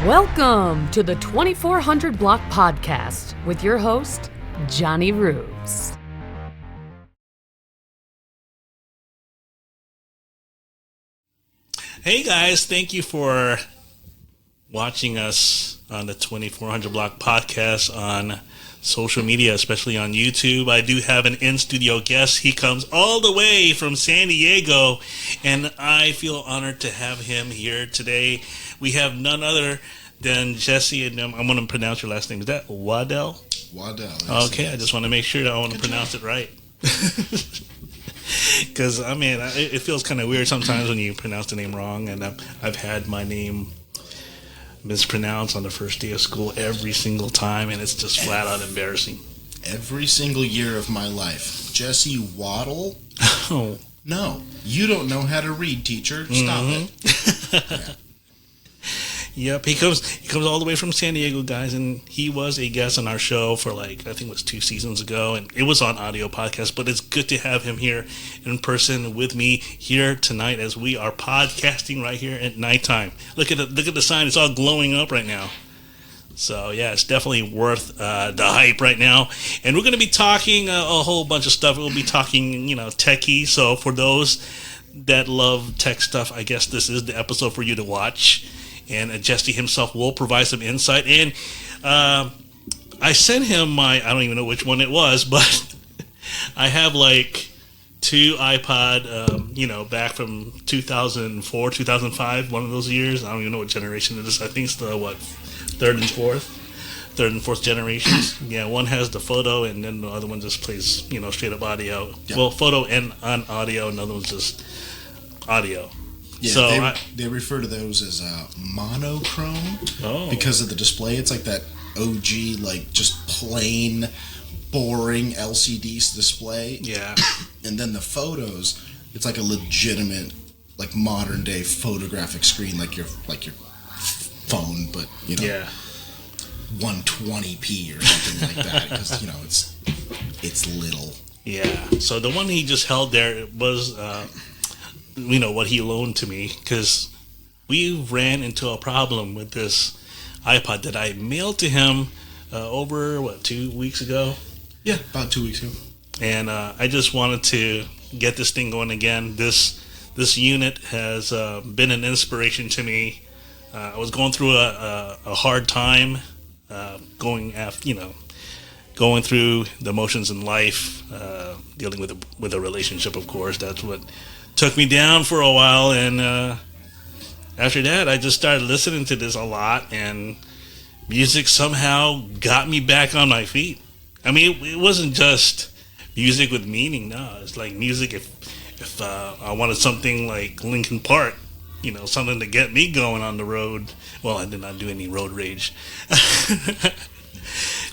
Welcome to the 2400 Block Podcast with your host, Jonnyroobs. Hey guys, thank you for watching us on the 2400 Block Podcast on social media, especially on YouTube. I do have an in-studio guest. He comes all the way from San Diego, and I feel honored to have him here today. We have none other than Jesse, and I'm going to pronounce your last name. Is that Waddell? Waddell. Okay, I just want to make sure that I want to pronounce it right. Because, I mean, it feels kind of weird sometimes when you pronounce the name wrong, and I've had my name mispronounced on the first day of school every single time, and it's just flat out embarrassing. Every single year of my life. Jesse Waddell? Oh. No, you don't know how to read, teacher. Stop it. Yeah. Yep, he comes all the way from San Diego, guys, and he was a guest on our show for I think it was 2 seasons ago, and it was on audio podcast, but it's good to have him here in person with me here tonight as we are podcasting right here at nighttime. Look at the sign, it's all glowing up right now. So yeah, it's definitely worth the hype right now. And we're going to be talking a whole bunch of stuff. We'll be talking, techie, so for those that love tech stuff, I guess this is the episode for you to watch. And Jesse himself will provide some insight. And I sent him I don't even know which one it was, but I have 2 iPod, back from 2004, 2005, one of those years. I don't even know what generation it is. I think it's the, third and fourth generations. Yeah, one has the photo, and then the other one just plays, straight up audio. Yeah. Well, photo and on audio, and the other one's just audio. Yeah, so they refer to those as monochrome because of the display. It's like that OG, just plain, boring LCD display. Yeah. And then the photos, it's like a legitimate, modern day photographic screen, like your phone, but yeah, 120p or something like that, because it's little. Yeah. So the one he just held there was. What he loaned to me, because we ran into a problem with this iPod that I mailed to him over 2 weeks ago. Yeah, about 2 weeks ago. And I just wanted to get this thing going again. This unit has been an inspiration to me. I was going through a hard time, going through the motions in life, dealing with a relationship. Of course, that's what took me down for a while, and after that I just started listening to this a lot, and music somehow got me back on my feet. I mean, it wasn't just music with meaning. No, it's like music if I wanted something like Linkin Park, something to get me going on the road. Well, I did not do any road rage.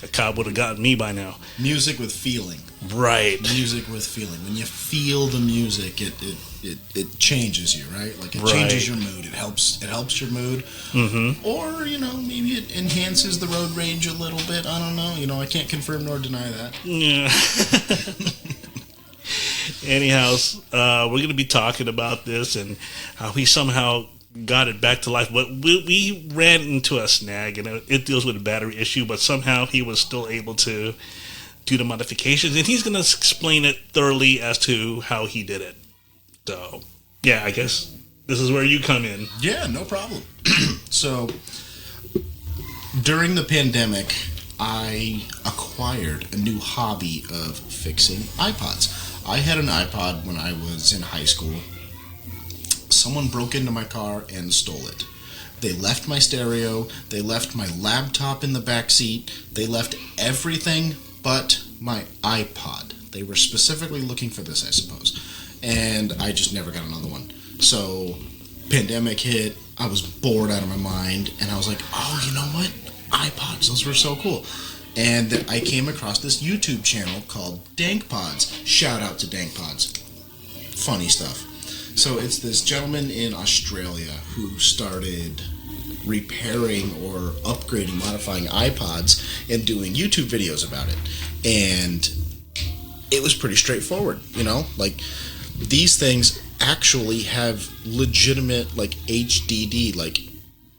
A cop would have gotten me by now. Music with feeling. Right. Music with feeling. When you feel the music, it changes you, right? It right. changes your mood. It helps your mood. Mm-hmm. Or, maybe it enhances the road rage a little bit. I don't know. I can't confirm nor deny that. Yeah. Anyhow, we're going to be talking about this and how he somehow got it back to life. But we ran into a snag, and it deals with a battery issue, but somehow he was still able to do the modifications, and he's going to explain it thoroughly as to how he did it. So, yeah, I guess this is where you come in. Yeah, no problem. So, during the pandemic, I acquired a new hobby of fixing iPods. I had an iPod when I was in high school. Someone broke into my car and stole it. They left my stereo. They left my laptop in the back seat. They left everything but my iPod. They were specifically looking for this, I suppose. And I just never got another one. So, pandemic hit. I was bored out of my mind. And I was like, oh, you know what? iPods. Those were so cool. And I came across this YouTube channel called DankPods. Shout out to DankPods. Funny stuff. So it's this gentleman in Australia who started repairing or upgrading, modifying iPods and doing YouTube videos about it. And it was pretty straightforward, you know? Like, these things actually have legitimate, like, HDD, like,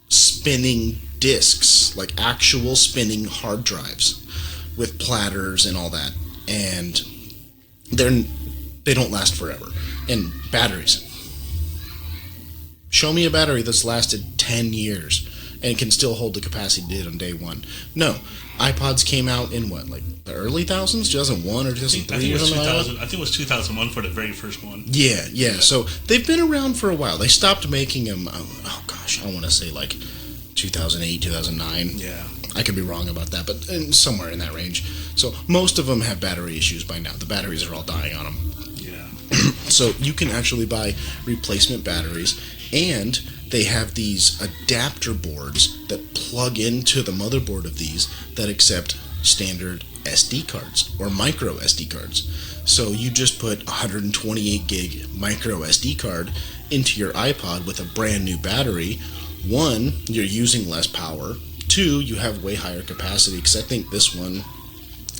spinning discs, like actual spinning hard drives with platters and all that. And they don't last forever. And batteries. Show me a battery that's lasted 10 years and can still hold the capacity it did on day one. No. iPods came out in what, like the early thousands? 2001 or 2003? I think it was 2001 for the very first one. Yeah. So they've been around for a while. They stopped making them, oh gosh, I want to say like 2008, 2009. Yeah. I could be wrong about that, but somewhere in that range. So most of them have battery issues by now. The batteries are all dying on them. Yeah. So you can actually buy replacement batteries, and they have these adapter boards that plug into the motherboard of these that accept standard SD cards or micro SD cards. So you just put 128 gig micro SD card into your iPod with a brand new battery. One, you're using less power. Two, you have way higher capacity, because I think this one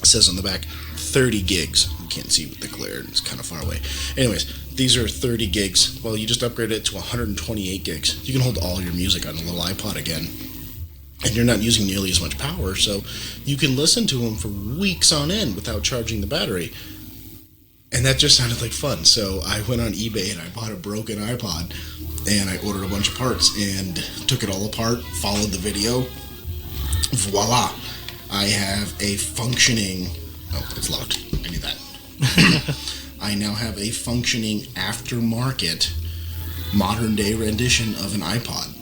says on the back 30 gigs. You can't see with the glare, it's kind of far away. Anyways, these are 30 gigs. Well, you just upgrade it to 128 gigs. You can hold all your music on a little iPod again. And you're not using nearly as much power, so you can listen to them for weeks on end without charging the battery. And that just sounded like fun. So I went on eBay and I bought a broken iPod, and I ordered a bunch of parts and took it all apart, followed the video. Voila! I have a functioning... Oh, it's locked. I knew that. I now have a functioning aftermarket modern-day rendition of an iPod.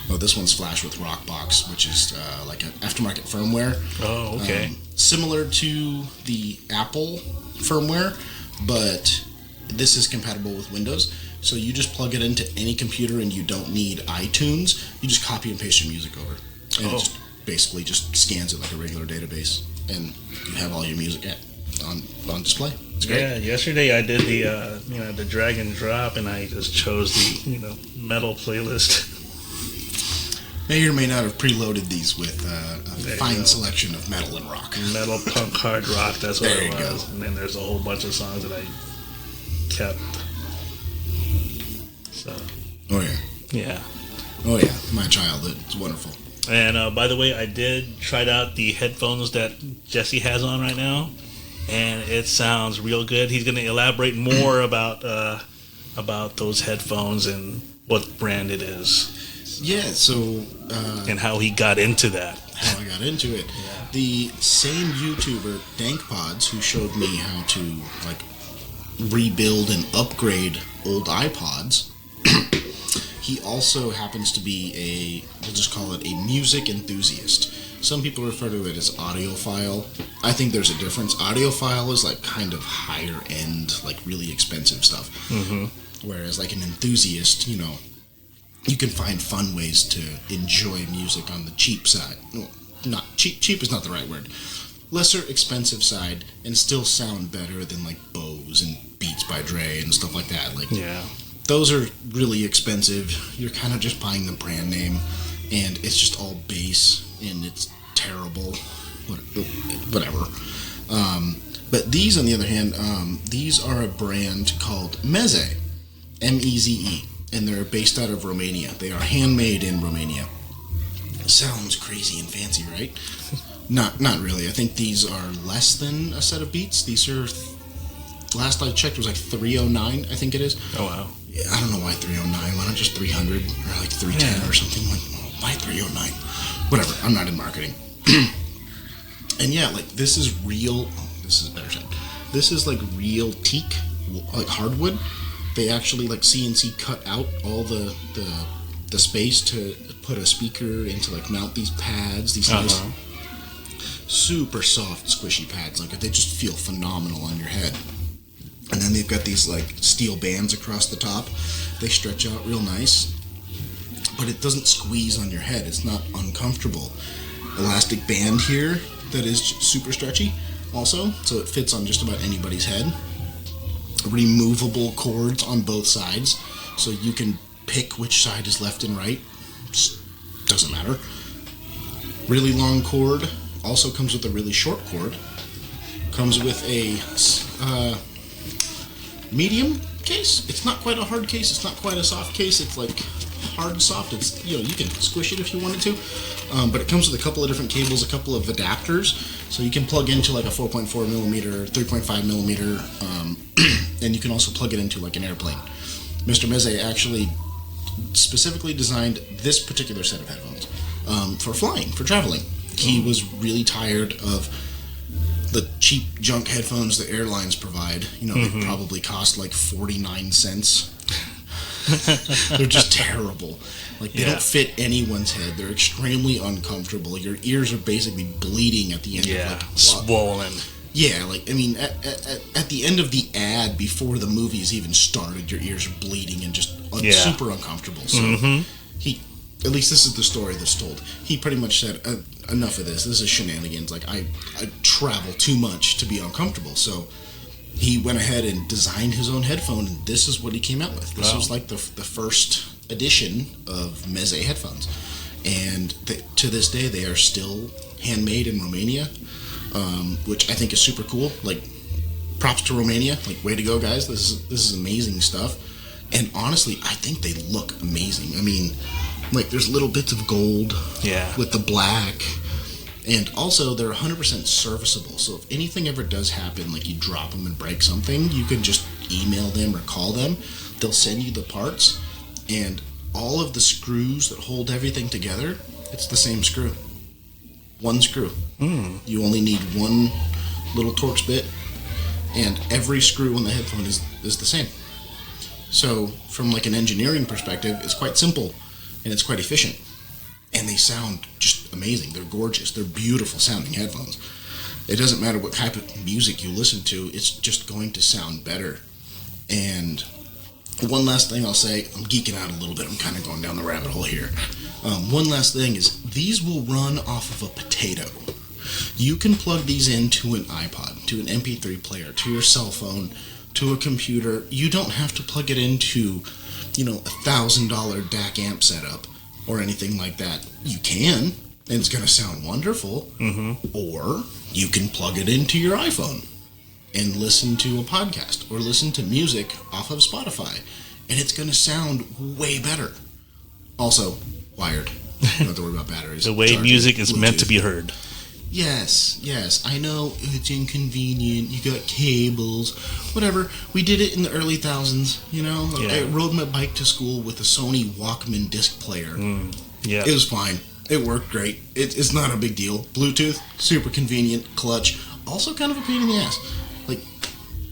Well, this one's flash with Rockbox, which is like an aftermarket firmware. Oh, okay. Similar to the Apple firmware, but this is compatible with Windows. So you just plug it into any computer and you don't need iTunes. You just copy and paste your music over. And it just basically just scans it like a regular database. And you have all your music on display. It's great. Yeah, yesterday I did the drag and drop, and I just chose the metal playlist. May or may not have preloaded these with a fine selection of metal and rock. Metal, punk, hard rock, that's what it was. Go. And then there's a whole bunch of songs that I kept. So. Oh, yeah. Yeah. Oh, yeah. My childhood. It's wonderful. And by the way, I did try out the headphones that Jesse has on right now, and it sounds real good. He's going to elaborate more about those headphones and what brand it is. Yeah, so... and how he got into that. How I got into it. Yeah. The same YouTuber, DankPods, who showed me how to, rebuild and upgrade old iPods, he also happens to be we'll just call it a music enthusiast. Some people refer to it as audiophile. I think there's a difference. Audiophile is, kind of higher end, really expensive stuff. Mm-hmm. Whereas, an enthusiast, you can find fun ways to enjoy music on the cheap side. Well, not cheap. Cheap is not the right word. Lesser expensive side, and still sound better than Bose and Beats by Dre and stuff like that. Yeah, those are really expensive. You're kind of just buying the brand name, and it's just all bass, and it's terrible. Whatever. But these, on the other hand, these are a brand called Meze, M-E-Z-E. And they're based out of Romania. They are handmade in Romania. Sounds crazy and fancy, right? Not really. I think these are less than a set of Beats. These are, last I checked, was $309, I think it is. Oh, wow. Yeah, I don't know why $309. Why not just $300 or $310 or something? Why $309? Whatever. I'm not in marketing. And yeah, this is real. Oh, this is a better sound. This is real teak, hardwood. They actually CNC cut out all the the space to put a speaker and to like mount these pads, these nice, super soft, squishy pads. Like they just feel phenomenal on your head. And then they've got these like steel bands across the top. They stretch out real nice, but it doesn't squeeze on your head. It's not uncomfortable. Elastic band here that is super stretchy also, so it fits on just about anybody's head. Removable cords on both sides, so you can pick which side is left and right. Just doesn't matter. Really long cord. Also comes with a really short cord. Comes with a medium case. It's not quite a hard case. It's not quite a soft case. It's like hard and soft. It's, you can squish it if you wanted to. But it comes with a couple of different cables, a couple of adapters, so you can plug into like a 4.4 millimeter, 3.5 millimeter, and you can also plug it into like an airplane. Mr. Meze actually specifically designed this particular set of headphones for flying, for traveling. He was really tired of the cheap junk headphones that airlines provide. They probably cost like 49 cents. They're just terrible. Like, they don't fit anyone's head. They're extremely uncomfortable. Your ears are basically bleeding at the end of like... swollen. Yeah, like, I mean, at the end of the ad, before the movie's even started, your ears are bleeding and just super uncomfortable. So he, at least this is the story that's told, he pretty much said, enough of this. This is shenanigans. Like, I travel too much to be uncomfortable. So he went ahead and designed his own headphone, and this is what he came out with. This was like the first edition of Meze headphones. And to this day, they are still handmade in Romania, which I think is super cool. Like, props to Romania. Like, way to go, guys. This is amazing stuff. And honestly, I think they look amazing. I mean, like, there's little bits of gold with the black. And also, they're 100% serviceable. So if anything ever does happen, like you drop them and break something, you can just email them or call them. They'll send you the parts. And all of the screws that hold everything together, it's the same screw. One screw. You only need one little Torx bit, and every screw on the headphone is the same. So from like an engineering perspective, it's quite simple and it's quite efficient. And they sound just amazing. They're gorgeous. They're beautiful sounding headphones. It doesn't matter what type of music you listen to, it's just going to sound better. And one last thing I'll say, I'm geeking out a little bit. I'm kind of going down the rabbit hole here. One last thing is, these will run off of a potato. You can plug these into an iPod, to an MP3 player, to your cell phone, to a computer. You don't have to plug it into, $1,000 DAC amp setup or anything like that. You can, and it's going to sound wonderful. Or you can plug it into your iPhone and listen to a podcast or listen to music off of Spotify, and it's going to sound way better. Also, wired. You don't have to worry about batteries. The way music is Bluetooth. meant to be heard. Yes. I know it's inconvenient. You got cables, whatever. We did it in the early thousands, I rode my bike to school with a Sony Walkman disc player. It was fine. It worked great. It's not a big deal. Bluetooth, super convenient, clutch. Also kind of a pain in the ass. Like,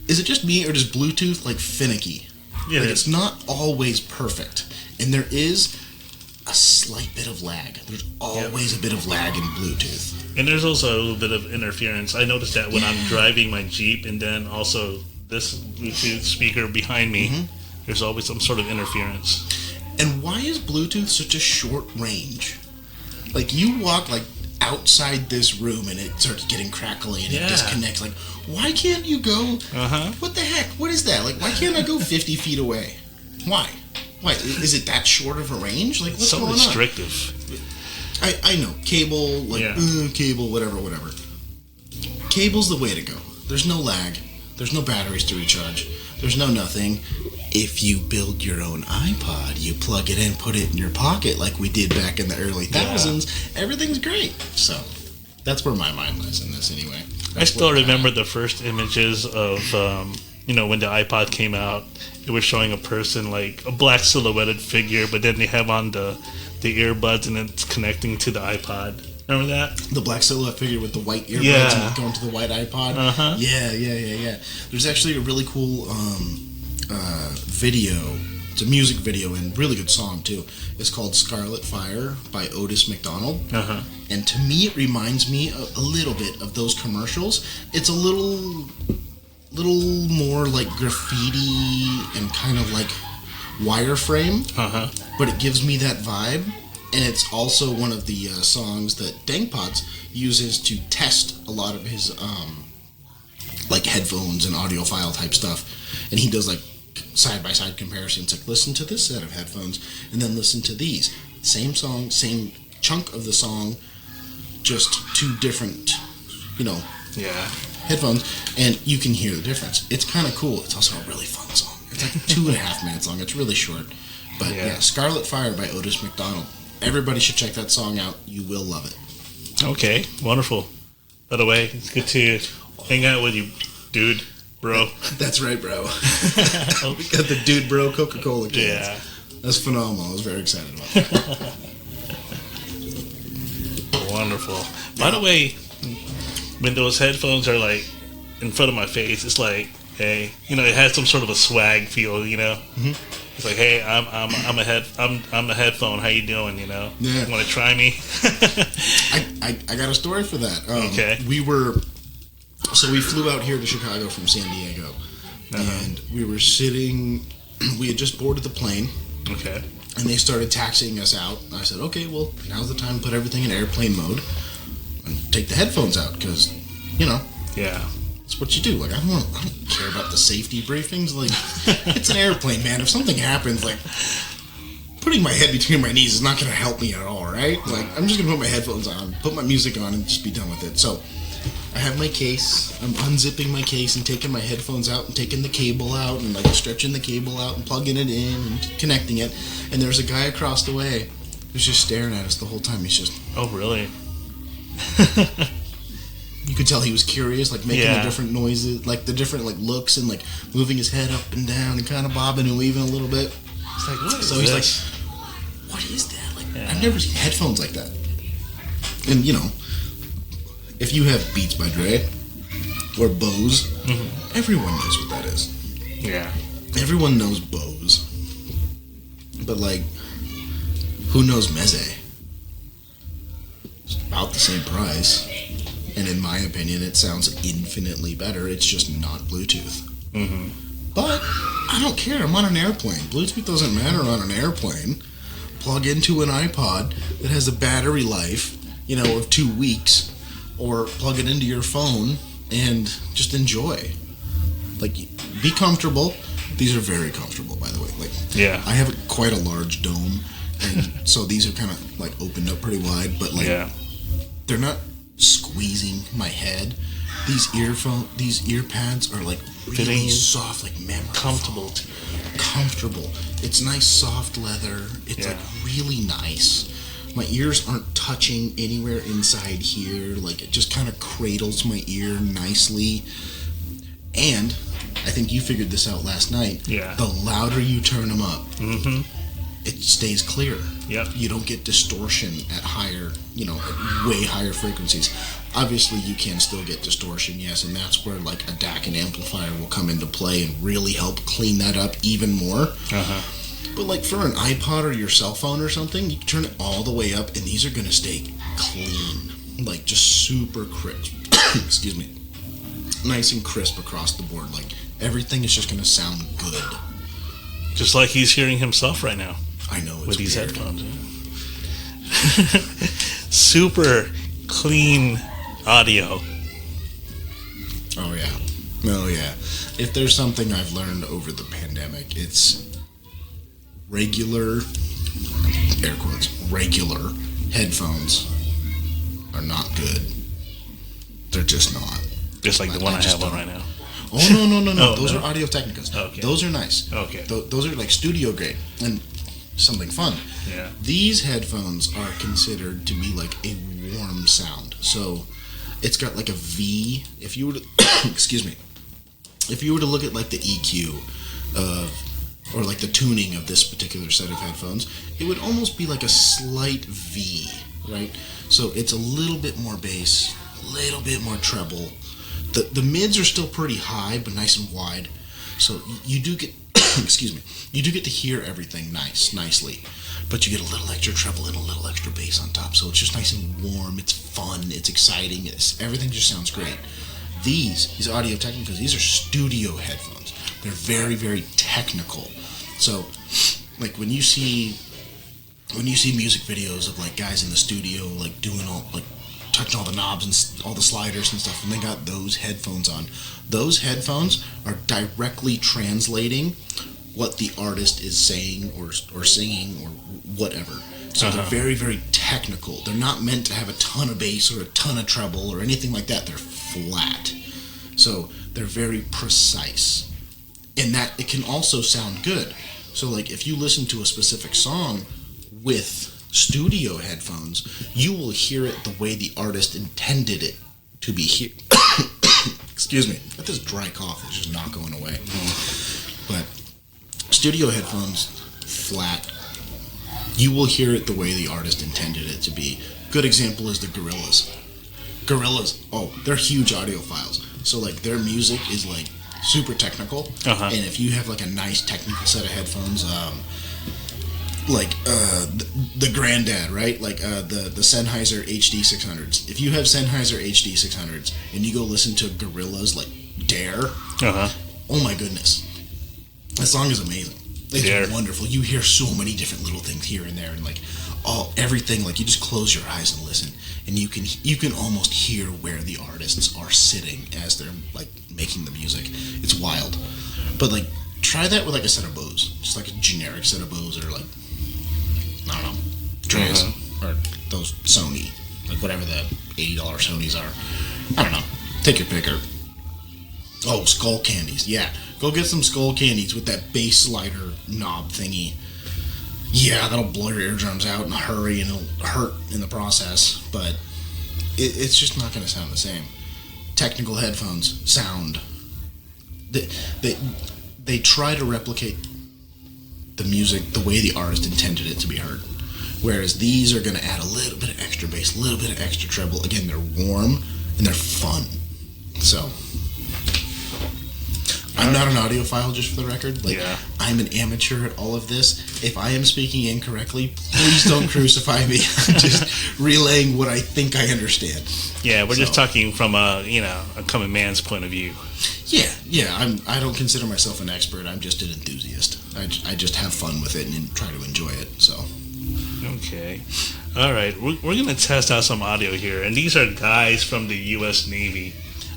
is it just me, or does Bluetooth, finicky? It's not always perfect. And there is a slight bit of lag. There's always a bit of lag in Bluetooth. And there's also a little bit of interference. I noticed that when I'm driving my Jeep, and then also this Bluetooth speaker behind me, there's always some sort of interference. And why is Bluetooth such a short range? Like, you walk, outside this room, and it starts getting crackly, and it disconnects. Like, why can't you go... What the heck? What is that? Like, why can't I go 50 feet away? Why? Is it that short of a range? Like, what's going on? So restrictive. I know. Cable, cable, whatever. Cable's the way to go. There's no lag. There's no batteries to recharge. There's no nothing. If you build your own iPod, you plug it in, put it in your pocket like we did back in the early thousands, everything's great. So, that's where my mind lies in this anyway. I still remember the first images of, when the iPod came out. It was showing a person, like a black silhouetted figure, but then they have on the earbuds and it's connecting to the iPod. Remember that? The black silhouette figure with the white earbuds and going to the white iPod? Yeah. There's actually a really cool video It's a music video and really good song too. It's called Scarlet Fire by Otis McDonald. And to me it reminds me a little bit of those commercials. It's a little more like graffiti and kind of like wireframe. But it gives me that vibe. And it's also one of the songs that Dangpots uses to test a lot of his like headphones and audiophile type stuff. And he does like side-by-side comparisons, like listen to this set of headphones and then listen to these. Same song, same chunk of the song, just two different, headphones, and you can hear the difference. It's kind of cool. It's also a really fun song. It's like 2.5 minutes long. It's really short. But yeah, Scarlet Fire by Otis McDonald. Everybody should check that song out. You will love it. Okay, wonderful. By the way, it's good to hang out with you, dude, bro. That's right, bro. We got the dude, bro, Coca-Cola cans. Yeah. That's phenomenal. I was very excited about that. Wonderful. By the way, when those headphones are like in front of my face, it's like, hey, it has some sort of a swag feel, It's like, hey, I'm a headphone. How you doing? Yeah. You want to try me? I got a story for that. Okay. We flew out here to Chicago from San Diego, and we were sitting. We had just boarded the plane. Okay. And they started taxiing us out. I said, okay, well, now's the time to put everything in airplane mode and take the headphones out because, Yeah. It's what you do. Like, I don't care about the safety briefings. Like, it's an airplane, man. If something happens, like, putting my head between my knees is not going to help me at all, right? Like, I'm just going to put my headphones on, put my music on, and just be done with it. So, I have my case. I'm unzipping my case and taking my headphones out and taking the cable out and, like, stretching the cable out and plugging it in and connecting it. And there's a guy across the way who's just staring at us the whole time. He's just... Oh, really? You could tell he was curious, like making the different noises, like the different like looks and like moving his head up and down and kind of bobbing and weaving a little bit. It's like, what is so this? He's like, what is that? Like, I've never seen headphones like that. And if you have Beats by Dre or Bose, everyone knows what that is. Yeah. Everyone knows Bose. But like, who knows Meze? It's about the same price. And in my opinion, it sounds infinitely better. It's just not Bluetooth. But I don't care. I'm on an airplane. Bluetooth doesn't matter on an airplane. Plug into an iPod that has a battery life, of 2 weeks, or plug it into your phone and just enjoy. Like, be comfortable. These are very comfortable, by the way. Like, I have quite a large dome, and so these are kind of like opened up pretty wide. But like, they're not squeezing my head. These ear pads are like really soft, like memory comfortable. Comfortable. It's nice soft leather. It's like really nice. My ears aren't touching anywhere inside here. Like, it just kind of cradles my ear nicely. And I think you figured this out last night. Yeah. The louder you turn them up, it stays clear. Yep. You don't get distortion at higher, at way higher frequencies. Obviously, you can still get distortion, yes, and that's where like a DAC and amplifier will come into play and really help clean that up even more. But like for an iPod or your cell phone or something, you can turn it all the way up, and these are going to stay clean, like just super crisp. Excuse me. Nice and crisp across the board. Like, everything is just going to sound good. Just like he's hearing himself right now. I know, it's with these weird. headphones. Super clean audio. Oh yeah. If there's something I've learned over the pandemic, it's regular, air quotes, regular headphones are not good. They're just not. Just like the one I have on right now. Oh, no. Those are Audio Technicas. Okay. Those are nice. Okay. Those are like studio grade and something fun. Yeah. These headphones are considered to be like a warm sound. So it's got like a V. If you were to, excuse me, if you were to look at like the EQ or like the tuning of this particular set of headphones, it would almost be like a slight V, right? So it's a little bit more bass, a little bit more treble. The mids are still pretty high, but nice and wide. So you do get excuse me, you do get to hear everything nicely, but you get a little extra treble and a little extra bass on top, so it's just nice and warm, it's fun, it's exciting, everything just sounds great. These Audio Technicas, these are studio headphones. They're very, very technical. So, like, when you see music videos of, like, guys in the studio, like, doing all, like, touching all the knobs and all the sliders and stuff, and they got those headphones on. Those headphones are directly translating what the artist is saying or singing or whatever. So they're very, very technical. They're not meant to have a ton of bass or a ton of treble or anything like that. They're flat. So they're very precise. And that it can also sound good. So, like, if you listen to a specific song with studio headphones, you will hear it the way the artist intended it to be here. Excuse me. Got this dry cough is just not going away. But studio headphones, flat, you will hear it the way the artist intended it to be. Good example is the Gorillaz. They're huge audiophiles. So, like, their music is, like, super technical. And if you have, like, a nice technical set of headphones, like the Granddad, right? Like the Sennheiser HD 600s. If you have Sennheiser HD 600s and you go listen to Gorillaz, like Dare, oh my goodness, that song is amazing. It's wonderful. You hear so many different little things here and there, and like everything. Like, you just close your eyes and listen, and you can almost hear where the artists are sitting as they're, like, making the music. It's wild. But, like, try that with, like, a set of Bose, just like a generic set of Bose, or, like, I don't know, Dre's, or those Sony, like whatever the $80 Sonys are. I don't know. Take your picker. Oh, Skull Candies. Yeah. Go get some Skull Candies with that bass slider knob thingy. Yeah, that'll blow your eardrums out in a hurry, and it'll hurt in the process, but it's just not going to sound the same. Technical headphones sound. They try to replicate the music the way the artist intended it to be heard. Whereas these are going to add a little bit of extra bass, a little bit of extra treble. Again, they're warm and they're fun. So, I'm not an audiophile, just for the record. Like, I'm an amateur at all of this. If I am speaking incorrectly, please don't crucify me. I'm just relaying what I think I understand. Yeah, we're just talking from a common man's point of view. Yeah. I don't consider myself an expert. I'm just an enthusiast. I just have fun with it and try to enjoy it. So. Okay. All right. We're going to test out some audio here, and these are guys from the U.S. Navy.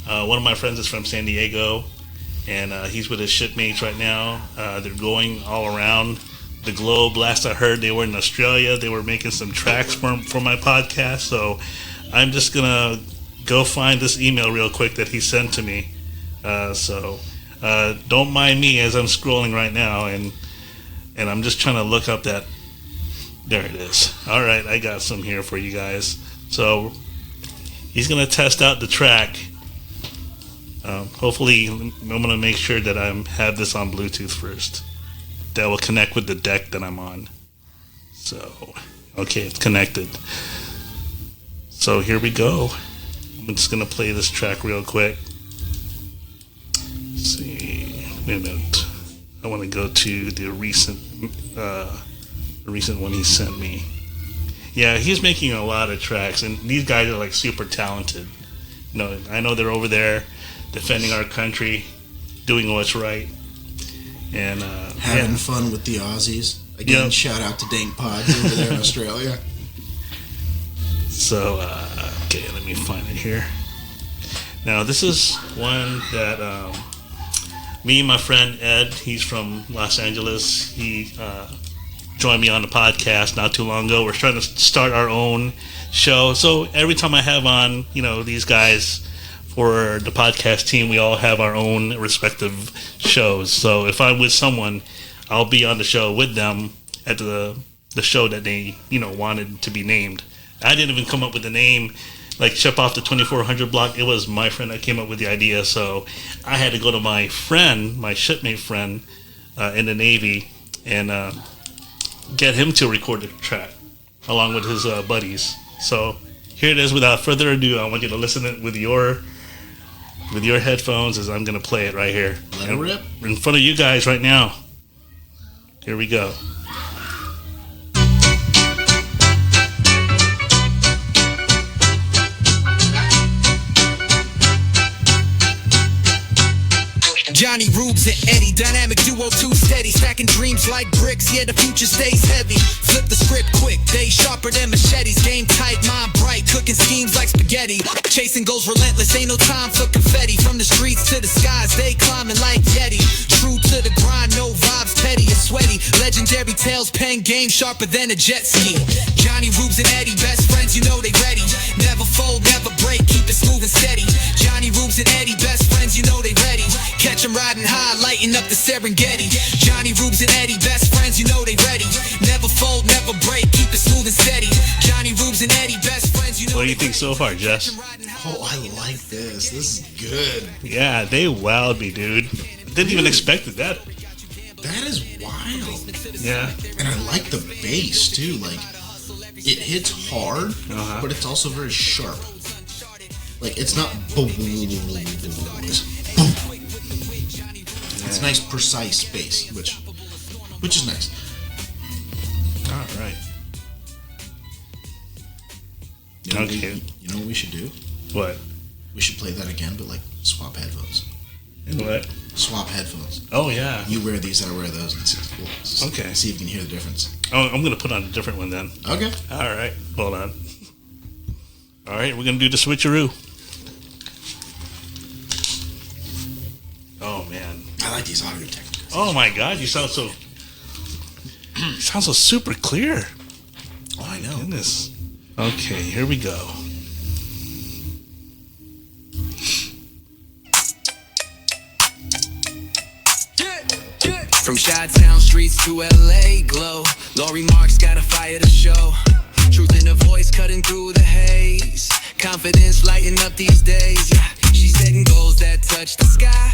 One of my friends is from San Diego, and he's with his shipmates right now. They're going all around the globe. Last I heard, they were in Australia. They were making some tracks for my podcast. So I'm just going to go find this email real quick that he sent to me. So don't mind me as I'm scrolling right now, and I'm just trying to look up that. There it is. All right, I got some here for you guys. So he's going to test out the track. Hopefully, I'm going to make sure that I have this on Bluetooth first. That will connect with the deck that I'm on. So, okay, it's connected. So here we go. I'm just going to play this track real quick. Let's see. Wait a minute. I want to go to the recent one he sent me. Yeah, he's making a lot of tracks, and these guys are like super talented. I know they're over there defending our country, doing what's right, and having fun with the Aussies. Again, shout out to Dank Pods over there in Australia. So, okay, let me find it here. Now, this is one that me and my friend Ed, he's from Los Angeles, he joined me on the podcast not too long ago. We're trying to start our own show. So every time I have on, these guys for the podcast team, we all have our own respective shows. So if I'm with someone, I'll be on the show with them at the show that they, wanted to be named. I didn't even come up with the name, like Ship Off the 2400 Block. It was my friend that came up with the idea. So I had to go to my friend, my shipmate friend in the Navy, and get him to record the track along with his buddies. So here it is. Without further ado, I want you to listen to it with your headphones as I'm going to play it right here. Let it rip. In front of you guys right now. Here we go. Jonnyroobs and Eddie, dynamic duo, too steady, stacking dreams like bricks, yeah, the future stays heavy. Flip the script quick, they sharper than machetes, game tight, mind bright, cooking schemes like spaghetti. Chasing goals relentless, ain't no time for confetti. From the streets to the skies, they climbing like Yeti. True to the grind, no vibes, petty and sweaty. Legendary tales, pen game sharper than a jet ski. Jonnyroobs and Eddie, best friends, you know they ready. Never fold, never break, keep it smooth and steady. Jonnyroobs and Eddie, best friends, you know they ready. Catch 'em riding high, lighting up the Serengeti. Jonnyroobs and Eddie, best friends, you know they ready. Never fold, never break, keep it smooth and steady. Jonnyroobs and Eddie, best friends, you know. What do you think so far, Jess? Oh, I like this. This is good. Yeah, they wowed me, dude. Didn't even expect it. That is wild. Yeah. And I like the bass too. Like, it hits hard, but it's also very sharp. Like, it's not. It's nice, precise bass, which is nice. All right. You know what we should do? What? We should play that again, but like swap headphones. And what? Swap headphones. Oh yeah. You wear these, I wear those. And okay. See if you can hear the difference. Oh, I'm gonna put on a different one then. Okay. All right. Hold on. All right, we're gonna do the switcheroo. Oh man. I like these audio techniques. Oh my God, you sound so super clear. Oh, I know. Goodness. Okay, here we go. From Chi-Town streets to LA glow, Laurie Marks got to fire the show. Truth in the voice cutting through the haze. Confidence lighting up these days. Yeah, she's setting goals that touch the sky.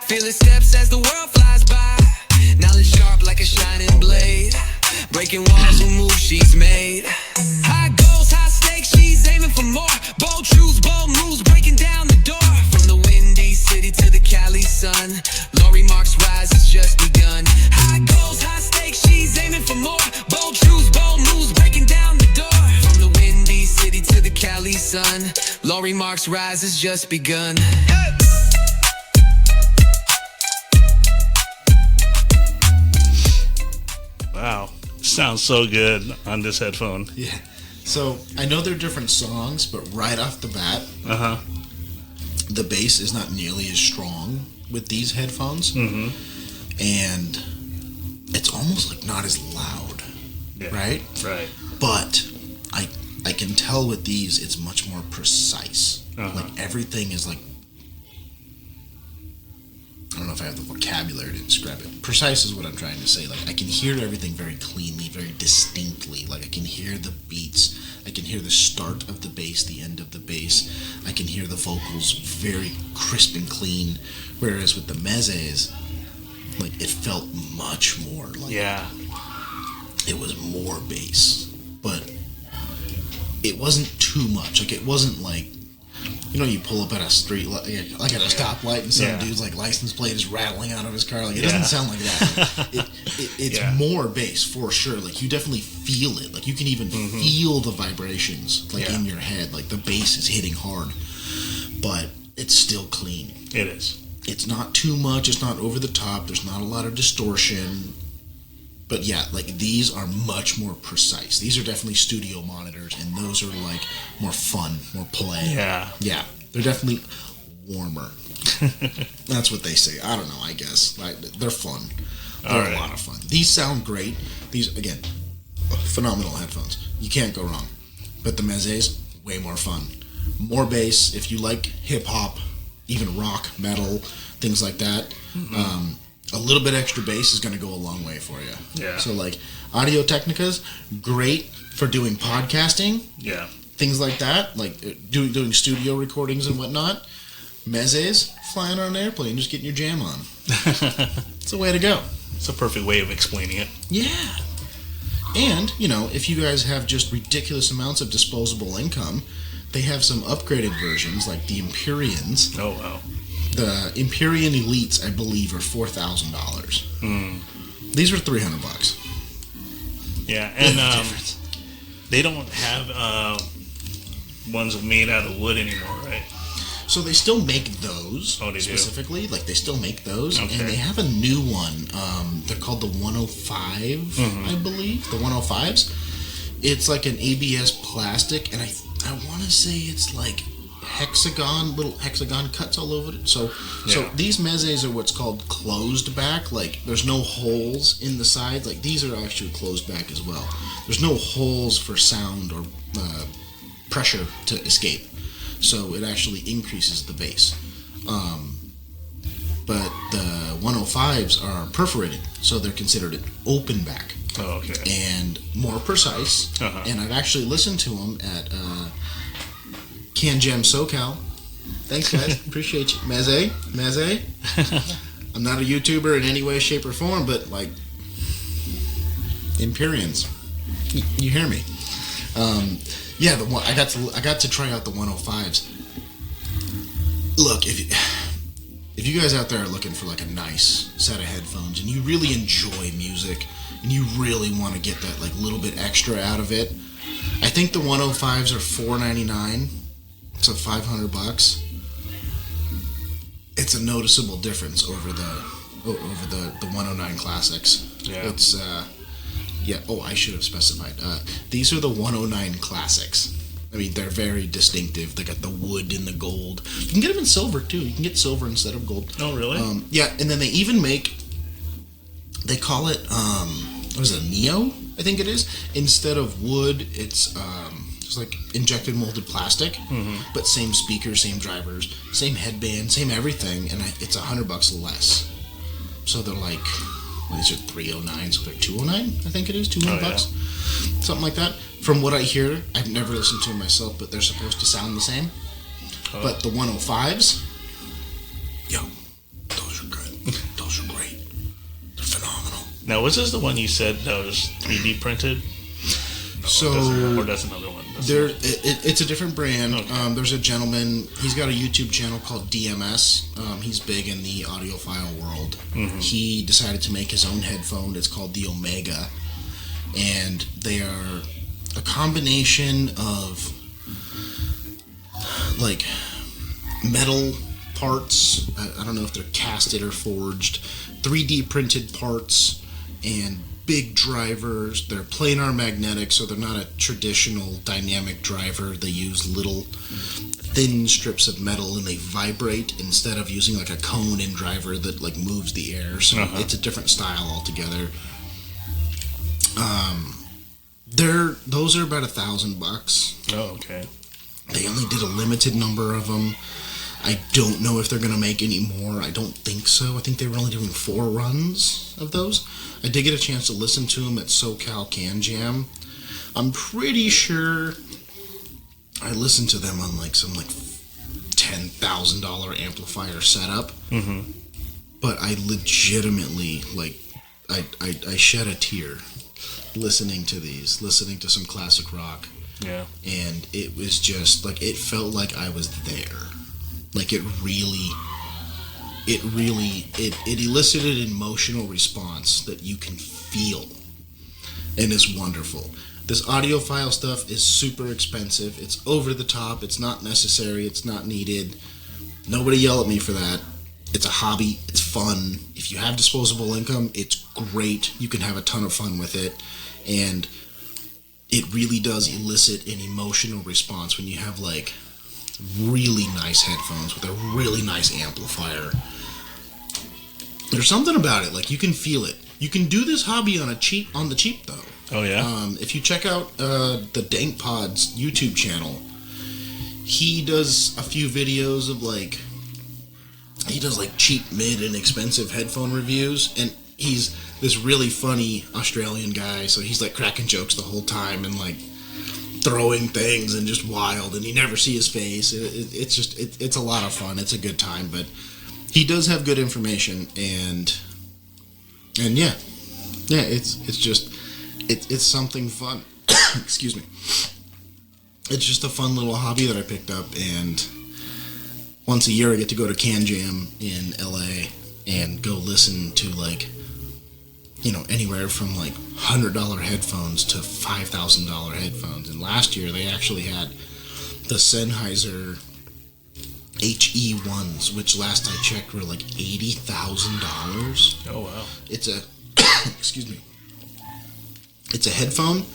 Feeling steps as the world flies by. Knowledge sharp like a shining blade. Breaking walls with moves she's made. High goals, high stakes, she's aiming for more. Bold truths, bold moves, breaking down the door. From the windy city to the Cali sun, Laurie Marks' rise has just begun. High goals, high stakes, she's aiming for more. Bold truths, bold moves, breaking down the door. From the windy city to the Cali sun, Laurie Marks' rise has just begun. Wow. Sounds so good on this headphone. Yeah. So I know they're different songs, but right off the bat, the bass is not nearly as strong with these headphones, and it's almost like not as loud, right? Right. But I can tell with these, it's much more precise. Like everything is like, I don't know if I have the vocabulary to describe it. Precise is what I'm trying to say. Like, I can hear everything very cleanly, very distinctly. Like, I can hear the beats. I can hear the start of the bass, the end of the bass. I can hear the vocals very crisp and clean. Whereas with the mezzes, like, it felt much more like... Yeah. It was more bass. But it wasn't too much. Like, it wasn't like... You know, you pull up at a street, like at a stoplight, and some dude's like license plate is rattling out of his car. Like, it doesn't sound like that. It's more bass for sure. Like, you definitely feel it. Like, you can even feel the vibrations, like in your head. Like, the bass is hitting hard, but it's still clean. It is. It's not too much. It's not over the top. There's not a lot of distortion. But yeah, like, these are much more precise. These are definitely studio monitors, and those are like more fun, more play. Yeah. Yeah. They're definitely warmer. That's what they say. I don't know, I guess. They're fun. They're a lot of fun. These sound great. These, again, phenomenal headphones. You can't go wrong. But the mezzes, way more fun. More bass. If you like hip-hop, even rock, metal, things like that, a little bit extra bass is going to go a long way for you. Yeah. So, like, Audio Technica's great for doing podcasting. Yeah. Things like that, like doing studio recordings and whatnot. Mezzes, flying on an airplane, just getting your jam on. It's the way to go. It's a perfect way of explaining it. Yeah. And, you know, if you guys have just ridiculous amounts of disposable income, they have some upgraded versions, like the Empyreans. Oh, wow. The Empyrean Elites, I believe, are $4,000. These were $300. Yeah, and they don't have ones made out of wood anymore, right? So they still make those. Oh, they specifically. do? Like, they still make those. Okay. And they have a new one. They're called the 105, I believe. The 105s. It's like an ABS plastic, and I want to say it's like little hexagon cuts all over it. So these mezes are what's called closed back. Like, there's no holes in the side. Like, these are actually closed back as well. There's no holes for sound or pressure to escape. So it actually increases the bass. But the 105s are perforated, so they're considered an open back. Oh, okay. And more precise. And I've actually listened to them at Can Jam SoCal. Thanks, guys. Appreciate you. Meze. I'm not a YouTuber in any way, shape, or form, but, like, Empyreans. You hear me? Yeah, I got to try out the 105s. Look, if you guys out there are looking for like a nice set of headphones and you really enjoy music and you really want to get that like little bit extra out of it, I think the 105s are $499, so $500. It's a noticeable difference over the 109 classics. Yeah. It's yeah. Oh, I should have specified. These are the 109 classics. I mean, they're very distinctive. They got the wood and the gold. You can get them in silver too. You can get silver instead of gold. Oh, really? Yeah, and then they even make. They call it what is it? Neo, I think it is. Instead of wood, it's just like injected molded plastic, but same speakers, same drivers, same headband, same everything, and it's $100 less. So they're like. These are 309, so they're 209, I think it is, $200, something like that. From what I hear, I've never listened to them myself, but they're supposed to sound the same. But the 105s, yo, those are good. Those are great. They're phenomenal. Now, was this the one you said that was 3D printed? Or that's another one? It's a different brand. Okay. There's a gentleman, he's got a YouTube channel called DMS. He's big in the audiophile world. He decided to make his own headphone. It's called the Omega. And they are a combination of like metal parts. I don't know if they're casted or forged. 3D printed parts and big drivers. They're planar magnetic, so they're not a traditional dynamic driver. They use little thin strips of metal and they vibrate instead of using like a cone in driver that like moves the air. So it's a different style altogether. Those are about $1,000. Oh, okay. They only did a limited number of them. I don't know if they're going to make any more. I don't think so. I think they were only doing 4 runs of those. I did get a chance to listen to them at SoCal Can Jam. I'm pretty sure I listened to them on like some like $10,000 amplifier setup. But I legitimately I shed a tear listening to some classic rock. Yeah. And it was just like it felt like I was there. Like it elicited an emotional response that you can feel, and it's wonderful. This audiophile stuff is super expensive. It's over the top. It's not necessary. It's not needed. Nobody yell at me for that. It's a hobby. It's fun. If you have disposable income, it's great. You can have a ton of fun with it, and it really does elicit an emotional response when you have like really nice headphones with a really nice amplifier. There's something about it, like you can feel it. You can do this hobby on the cheap though. Oh yeah. If you check out the Dank Pod's YouTube channel, he does a few videos of like cheap, mid, and expensive headphone reviews, and he's this really funny Australian guy, so he's like cracking jokes the whole time and like throwing things and just wild, and you never see his face. It's a lot of fun. It's a good time, but he does have good information, and yeah, it's something fun. Excuse me. It's just a fun little hobby that I picked up, and once a year I get to go to Can Jam in LA and go listen to like anywhere from like $100 headphones to $5,000 headphones. And last year they actually had the Sennheiser HE1s, which last I checked were like $80,000. Oh wow! It's a excuse me. It's a headphone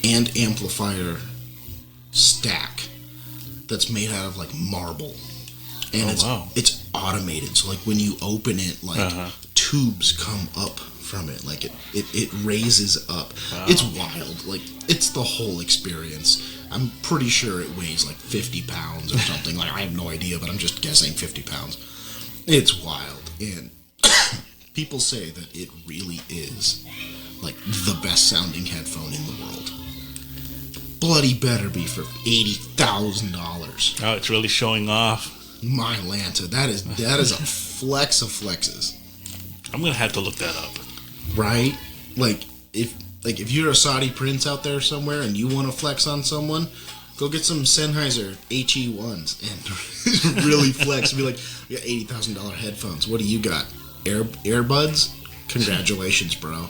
and amplifier stack that's made out of like marble, and it's automated. So like when you open it, like tubes come up from it, like it raises up. Wow. It's wild. Like it's the whole experience. I'm pretty sure it weighs like 50 pounds or something. Like I have no idea, but I'm just guessing 50 pounds. It's wild, and people say that it really is like the best sounding headphone in the world. Bloody better be for $80,000. Oh, it's really showing off. My Lanta, that is a flex of flexes. I'm gonna have to look that up. Right? Like if you're a Saudi prince out there somewhere and you want to flex on someone, go get some Sennheiser HE1s and really flex. Be like, we got $80,000 headphones. What do you got? Earbuds? Congratulations, bro.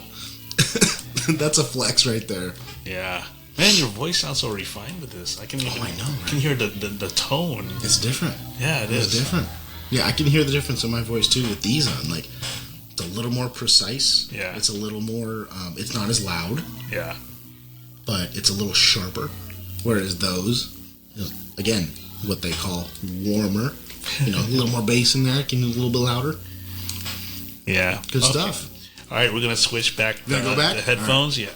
That's a flex right there. Yeah. Man, your voice sounds so refined with this. I know, right? I can hear the tone. It's different. Yeah, it's different. Yeah, I can hear the difference in my voice too with these on. Like, it's a little more precise. Yeah. It's a little more, it's not as loud. Yeah. But it's a little sharper. Whereas those, again, what they call warmer. A little more bass in there, can be a little bit louder. Yeah. Good stuff. All right, we're going to switch back to go back? The headphones. Right. Yeah.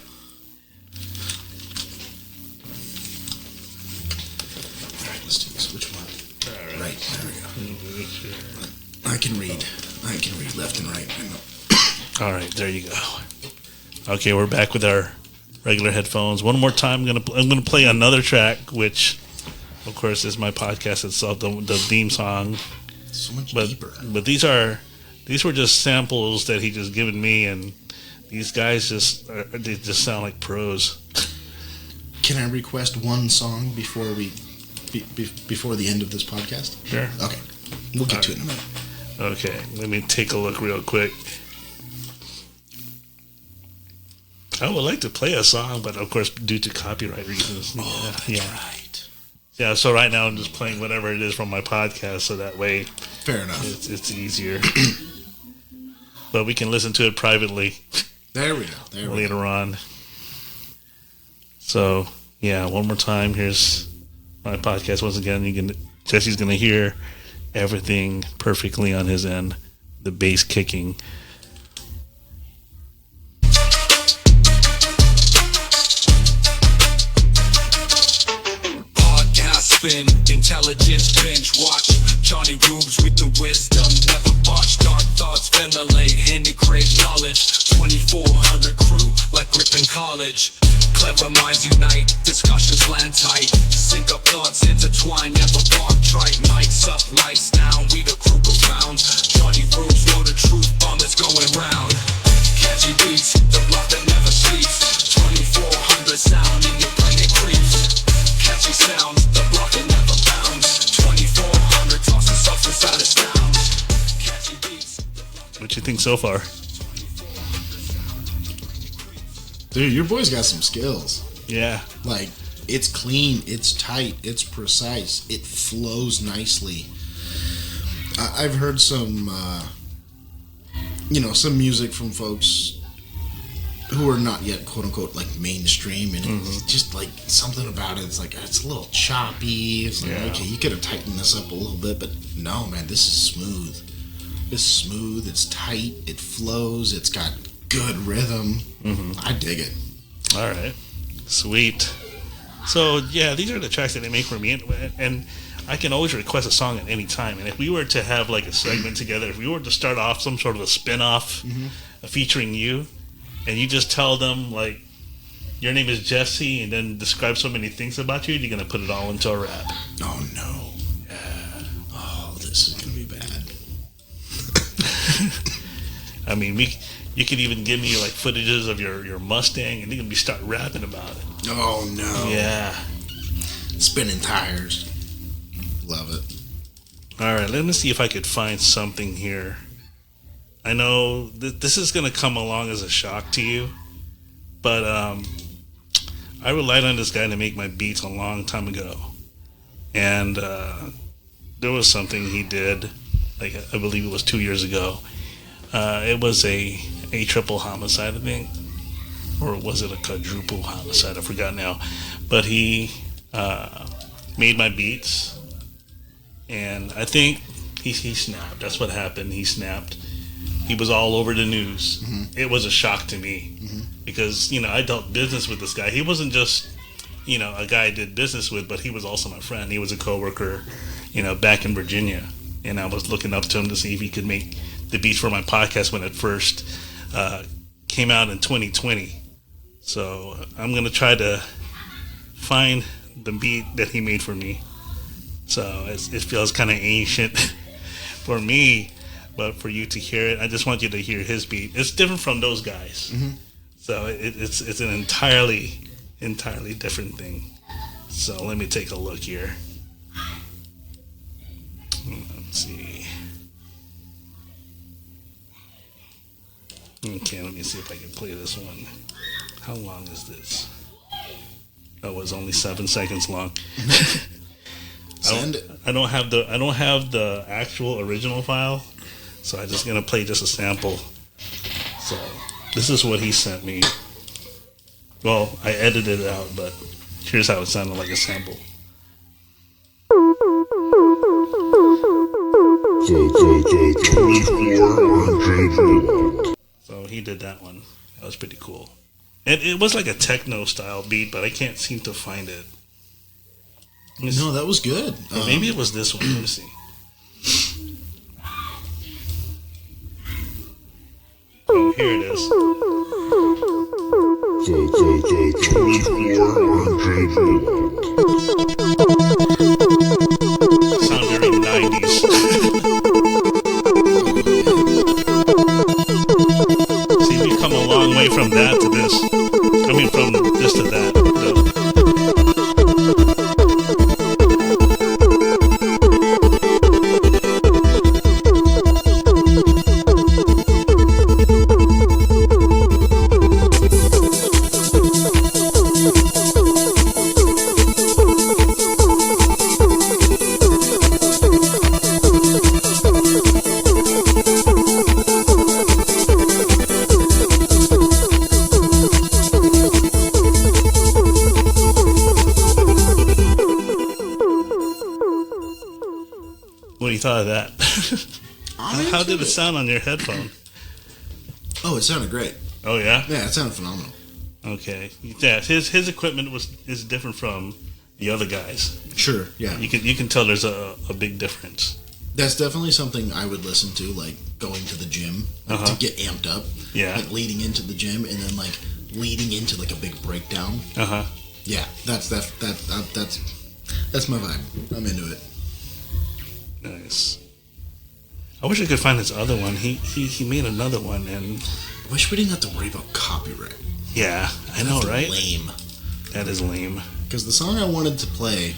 All right, let's do this. Which one? All right, there we go. I can read left and right. All right, there you go. Okay, we're back with our regular headphones. One more time, I'm gonna play another track, which, of course, is my podcast itself, the theme song. So much deeper. But these were just samples that he just given me, and these guys they just sound like pros. Can I request one song before before the end of this podcast? Sure. Okay, we'll get to it in a minute. Okay, let me take a look real quick. I would like to play a song, but of course, due to copyright reasons. Oh, that's right. Yeah, so right now I'm just playing whatever it is from my podcast, so that way, fair enough, it's easier. But we can listen to it privately. There we go. Later on. So yeah, one more time. Here's my podcast once again. Jesse's gonna hear everything perfectly on his end. The bass kicking. Spin, intelligence, binge watch. Jonnyroobs with the wisdom, never botch. Dark thoughts ventilate, handy crave knowledge. 2400 crew, like grip in college. Clever minds unite, discussions land tight. Sync up thoughts, intertwine, never bark trite. Mics up, lights down, we the crew profound. Jonnyroobs know the truth, bomb is going round. Catchy beats, the block that never sleeps. 2400 sound in your brain it creeps. Catchy sounds, the block that never bounds. 2400 tossing substance out of sounds. Catchy beats. What you think so far? Dude, your boy's got some skills. Yeah. Like, it's clean, it's tight, it's precise, it flows nicely. I've heard some, some music from folks who are not yet, quote unquote, like mainstream, and it's just like something about it. It's like it's a little choppy. It's like, okay, you could have tightened this up a little bit, but no, man, this is smooth. It's smooth. It's tight. It flows. It's got good rhythm. I dig it. All right, sweet. So yeah, these are the tracks that they make for me, and I can always request a song at any time. And if we were to have like a segment together, if we were to start off some sort of a spin-off featuring you, and you just tell them like your name is Jesse, and then describe so many things about you, you're gonna put it all into a rap. Oh no! Yeah. Oh, this is gonna be bad. I mean, you could even give me like footages of your Mustang, and you're gonna start rapping about it. Oh no! Yeah. Spinning tires. Love it. All right, let me see if I could find something here. I know this is going to come along as a shock to you, but I relied on this guy to make my beats a long time ago. And there was something he did, like I believe it was 2 years ago. It was a triple homicide, I think. Or was it a quadruple homicide? I forgot now. But he made my beats. And I think he snapped. That's what happened. He snapped. He was all over the news. Mm-hmm. It was a shock to me. Mm-hmm. Because, I dealt business with this guy. He wasn't just, a guy I did business with, but he was also my friend. He was a coworker, back in Virginia. And I was looking up to him to see if he could make the beats for my podcast when it first came out in 2020. So I'm going to try to find the beat that he made for me. So it feels kind of ancient for me, but for you to hear it, I just want you to hear his beat. It's different from those guys. Mm-hmm. So it's an entirely different thing. So let me take a look here. Let's see. Okay, let me see if I can play this one. How long is this? Oh, it's only 7 seconds long. I don't have the actual original file, so I'm just gonna play just a sample. So this is what he sent me. Well, I edited it out, but here's how it sounded like a sample. So he did that one. That was pretty cool. It was like a techno style beat, but I can't seem to find it. No, that was good. Maybe it was this one. Let me see. Oh, here it is. Sound very 90s. See, we've come a long way from that to this. I mean, from this to that. What do you thought of that? How did it sound on your headphone? Oh, it sounded great. Oh yeah? Yeah, it sounded phenomenal. Okay. Yeah, his equipment is different from the other guys. Sure, yeah. You can tell there's a big difference. That's definitely something I would listen to, like going to the gym to get amped up. Yeah. Like leading into the gym and then like leading into like a big breakdown. Yeah, that's my vibe. I'm into it. Nice. I wish I could find his other one. He made another one, and I wish we didn't have to worry about copyright. Yeah, I know, right? Lame. That is lame. Because the song I wanted to play,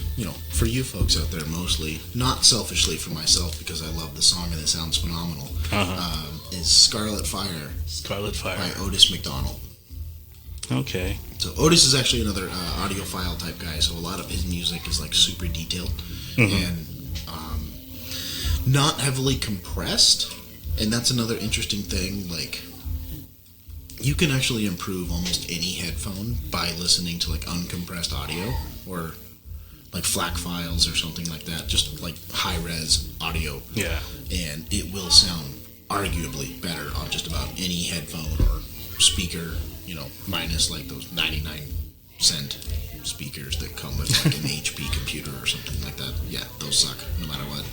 for you folks out there mostly, not selfishly for myself because I love the song and it sounds phenomenal, is Scarlet Fire. Scarlet Fire. By Otis McDonald. Okay. So Otis is actually another audiophile type guy, so a lot of his music is like super detailed and not heavily compressed. And that's another interesting thing, like you can actually improve almost any headphone by listening to like uncompressed audio or like FLAC files or something like that, just like high res audio. Yeah. And it will sound arguably better on just about any headphone or speaker, minus like those 99-cent speakers that come with like an HP computer or something like that. Yeah, those suck no matter what.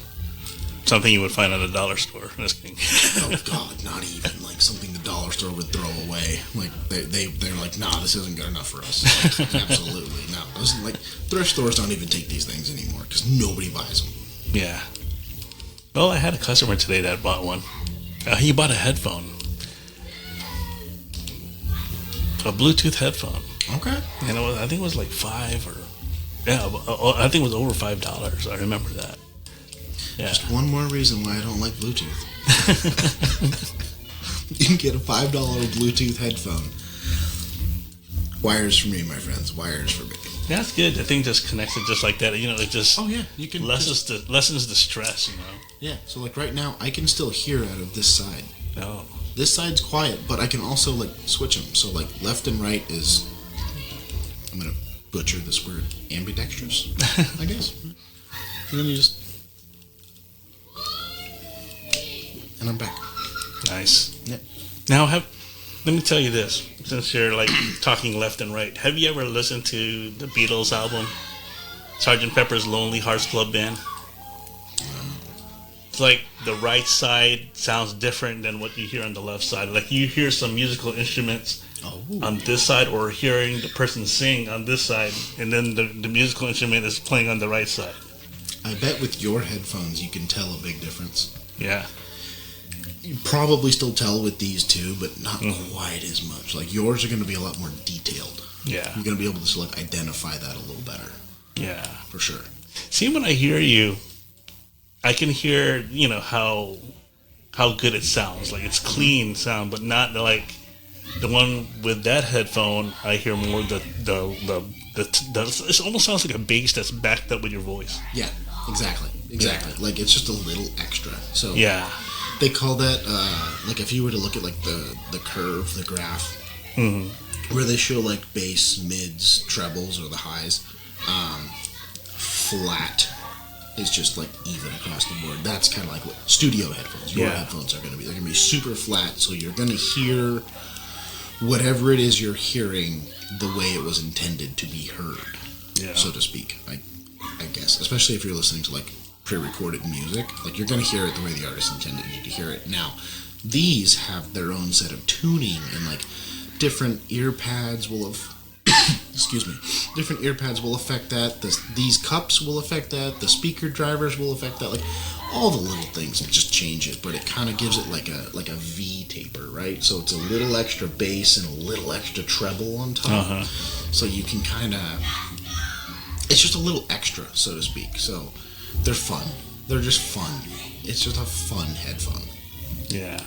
Something you would find at a dollar store. Just kidding. Oh God, not even like something the dollar store would throw away. Like they're like, nah, this isn't good enough for us. Like, absolutely no. Like thrift stores don't even take these things anymore because nobody buys them. Yeah. Well, I had a customer today that bought one. He bought a headphone, a Bluetooth headphone. Okay. And I think it was like I think it was over $5. I remember that. Yeah. Just one more reason why I don't like Bluetooth. You can get a $5 Bluetooth headphone. Wires for me, my friends. Wires for me. That's good. The thing just connects it just like that. You know, it just you can lessens the stress. You know. Yeah. So like right now, I can still hear out of this side. Oh. This side's quiet, but I can also like switch them. So like left and right is. I'm gonna butcher this word. Ambidextrous, I guess. And then you just. And I'm back. Nice. Yeah. Now let me tell you this, since you're like talking left and right. Have you ever listened to the Beatles album, Sgt. Pepper's Lonely Hearts Club Band? It's like the right side sounds different than what you hear on the left side. Like you hear some musical instruments on this side, or hearing the person sing on this side, and then the musical instrument is playing on the right side. I bet with your headphones you can tell a big difference. Yeah. You probably still tell with these too, but not quite as much. Like yours are going to be a lot more detailed. Yeah. You're going to be able to like identify that a little better. Yeah. For sure. See, when I hear you, I can hear, you know, how good it sounds. Like it's clean sound, but not like the one with that headphone. I hear more the it almost sounds like a bass that's backed up with your voice. Yeah, exactly. Yeah. Like it's just a little extra. So yeah. They call that, like if you were to look at like the curve, the graph, where they show like bass, mids, trebles, or the highs, flat is just like even across the board. That's kind of like what studio headphones, your headphones are going to be. They're going to be super flat, so you're going to hear whatever it is you're hearing the way it was intended to be heard, so to speak, I guess. Especially if you're listening to like pre-recorded music, like you're going to hear it the way the artist intended you to hear it. Now, these have their own set of tuning, and like different ear pads will have different ear pads will affect that. These cups will affect that. The speaker drivers will affect that. Like all the little things just change it, but it kind of gives it like a V taper, right? So it's a little extra bass and a little extra treble on top. So you can kind of, it's just a little extra, so to speak. So they're fun. They're just fun. It's just a fun headphone. Yeah.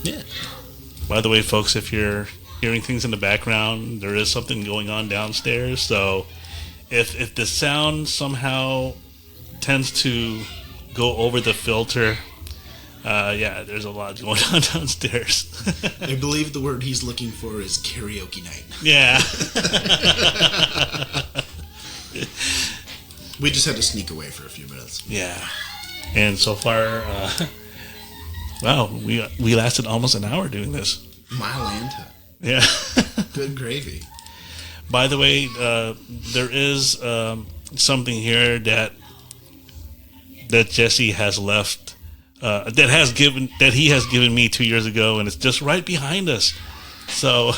Yeah. By the way, folks, if you're hearing things in the background, there is something going on downstairs. So if the sound somehow tends to go over the filter, there's a lot going on downstairs. I believe the word he's looking for is karaoke night. Yeah. We just had to sneak away for a few minutes. Yeah. And so far, we lasted almost an hour doing this. Mile and time. Yeah. Good gravy. By the way, there is something here that Jesse has left, that he has given me 2 years ago, and it's just right behind us. So,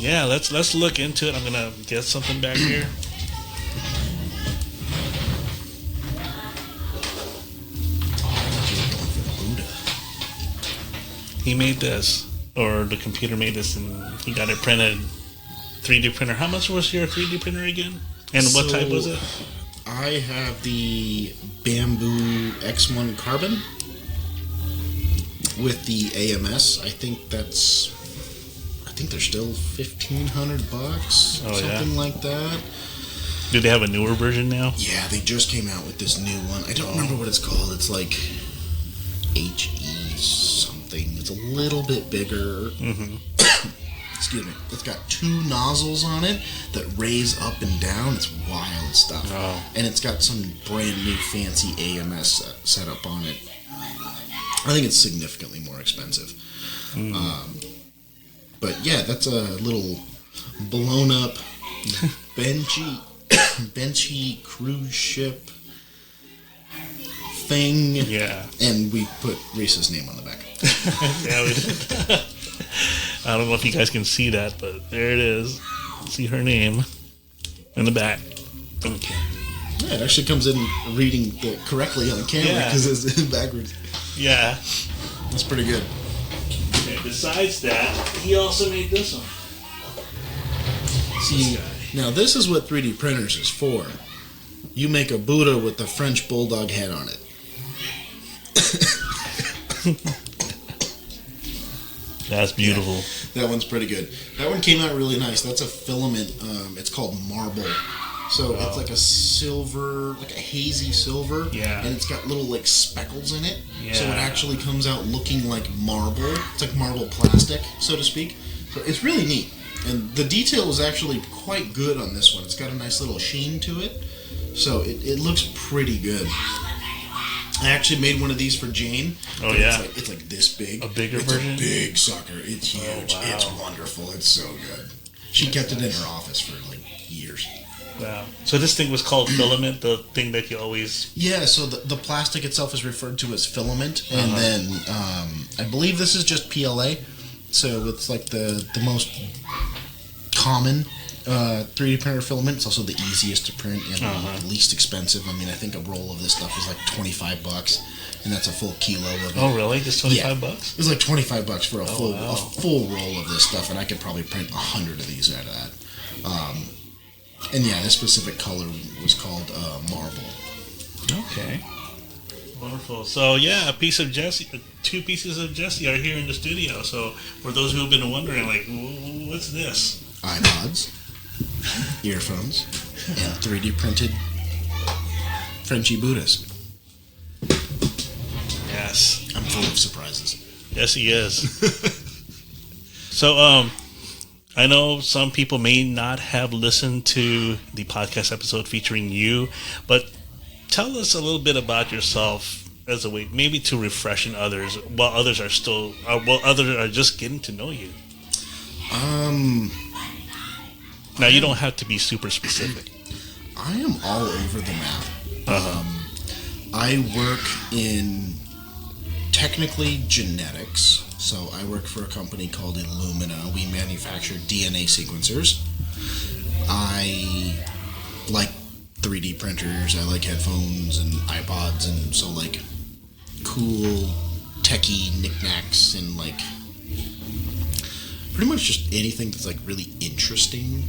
let's look into it. I'm gonna get something back here. He made this, or the computer made this, and he got it printed. 3D printer. How much was your 3D printer again? And what type was it? I have the Bamboo X1 Carbon with the AMS. I think they're still $1,500, something like that. Do they have a newer version now? Yeah, they just came out with this new one. I don't remember what it's called. It's like HE something. It's a little bit bigger. Excuse me. It's got 2 nozzles on it that raise up and down. It's wild stuff. And it's got some brand new fancy AMS setup on it. I think it's significantly more expensive. But yeah, that's a little blown up benchy cruise ship thing. Yeah. And we put Reese's name on the back. Yeah, we did. I don't know if you guys can see that, but there it is. See her name in the back. Okay. Yeah, it actually comes in reading correctly on the camera because it's backwards. Yeah. That's pretty good. Okay, besides that, he also made this one. See, now this is what 3D printers is for. You make a Buddha with the French bulldog head on it. That's beautiful. Yeah, that one's pretty good. That one came out really nice. That's a filament. It's called marble. So it's like a silver, like a hazy silver. Yeah. And it's got little like speckles in it. Yeah. So it actually comes out looking like marble. It's like marble plastic, so to speak. So it's really neat. And the detail is actually quite good on this one. It's got a nice little sheen to it. So it looks pretty good. I actually made one of these for Jane. Oh, yeah. It's like this big. A bigger version? version? It's a big sucker. It's huge. Oh, wow. It's wonderful. It's so good. She kept it in her office for like years. Wow. So this thing was called filament, the thing that you always... Yeah, so the plastic itself is referred to as filament. And then I believe this is just PLA. So it's like the most common 3D printer filament. It's also the easiest to print and the least expensive. I mean, I think a roll of this stuff is like $25, and that's a full kilo of it. Oh, really? Just $25? Yeah. It's like $25 for a full roll of this stuff, and I could probably print 100 of these out of that. And yeah, this specific color was called marble. Okay. Wonderful. So yeah, two pieces of Jesse are here in the studio. So for those who have been wondering, like, what's this? iPods, earphones, and 3D printed Frenchy Buddhas. Yes. I'm full of surprises. Yes, he is. So, I know some people may not have listened to the podcast episode featuring you, but tell us a little bit about yourself as a way, maybe to refreshen others while others are just getting to know you. Now, you don't have to be super specific. I am all over the map. I work in technically genetics. So I work for a company called Illumina. We manufacture DNA sequencers. I like 3D printers. I like headphones and iPods, and so like cool techie knickknacks and like pretty much just anything that's like really interesting.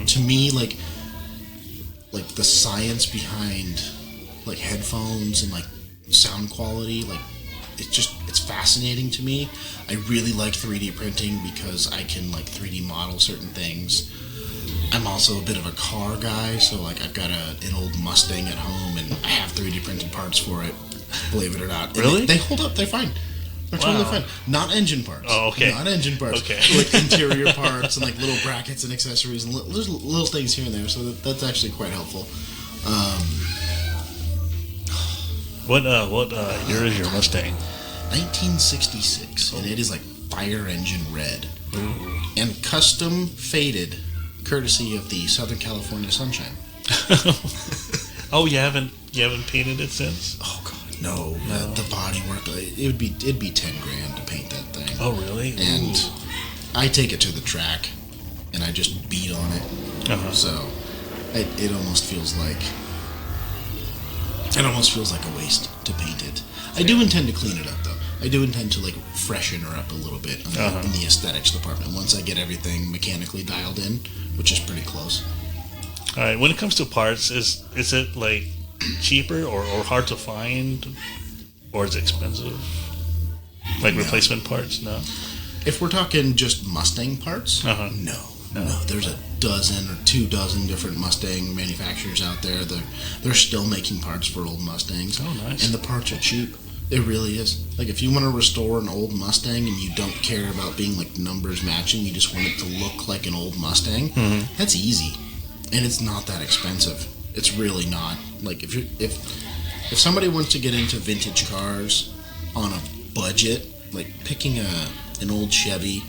To me, like the science behind like headphones and like sound quality, like it's fascinating to me. I really like 3D printing because I can like 3D model certain things. I'm also a bit of a car guy, so like I've got an old Mustang at home and I have 3D printed parts for it, believe it or not. Really? They hold up, they're fine. They're totally fine. Not engine parts. Oh, okay. Not engine parts. Okay. Like interior parts and like little brackets and accessories and there's little things here and there, so that's actually quite helpful. What year is your Mustang? 1966, and it is like fire engine red. And custom faded, courtesy of the Southern California sunshine. Oh, you haven't painted it since? Oh God, no. The body work, it'd be $10,000 to paint that thing. Oh, really? And I take it to the track, and I just beat on it. So it almost feels like a waste to paint it. I do intend to clean it up, though. I do intend to like freshen her up a little bit in the aesthetics department once I get everything mechanically dialed in, which is pretty close. All right. When it comes to parts, is it like cheaper or hard to find, or is it expensive? Like replacement parts? No. If we're talking just Mustang parts, no. There's a dozen or 24 different Mustang manufacturers out there. They're still making parts for old Mustangs. Oh, nice. And the parts are cheap. It really is. Like if you want to restore an old Mustang and you don't care about being like numbers matching, you just want it to look like an old Mustang, that's easy. And it's not that expensive. It's really not. Like if somebody wants to get into vintage cars on a budget, like picking an old Chevy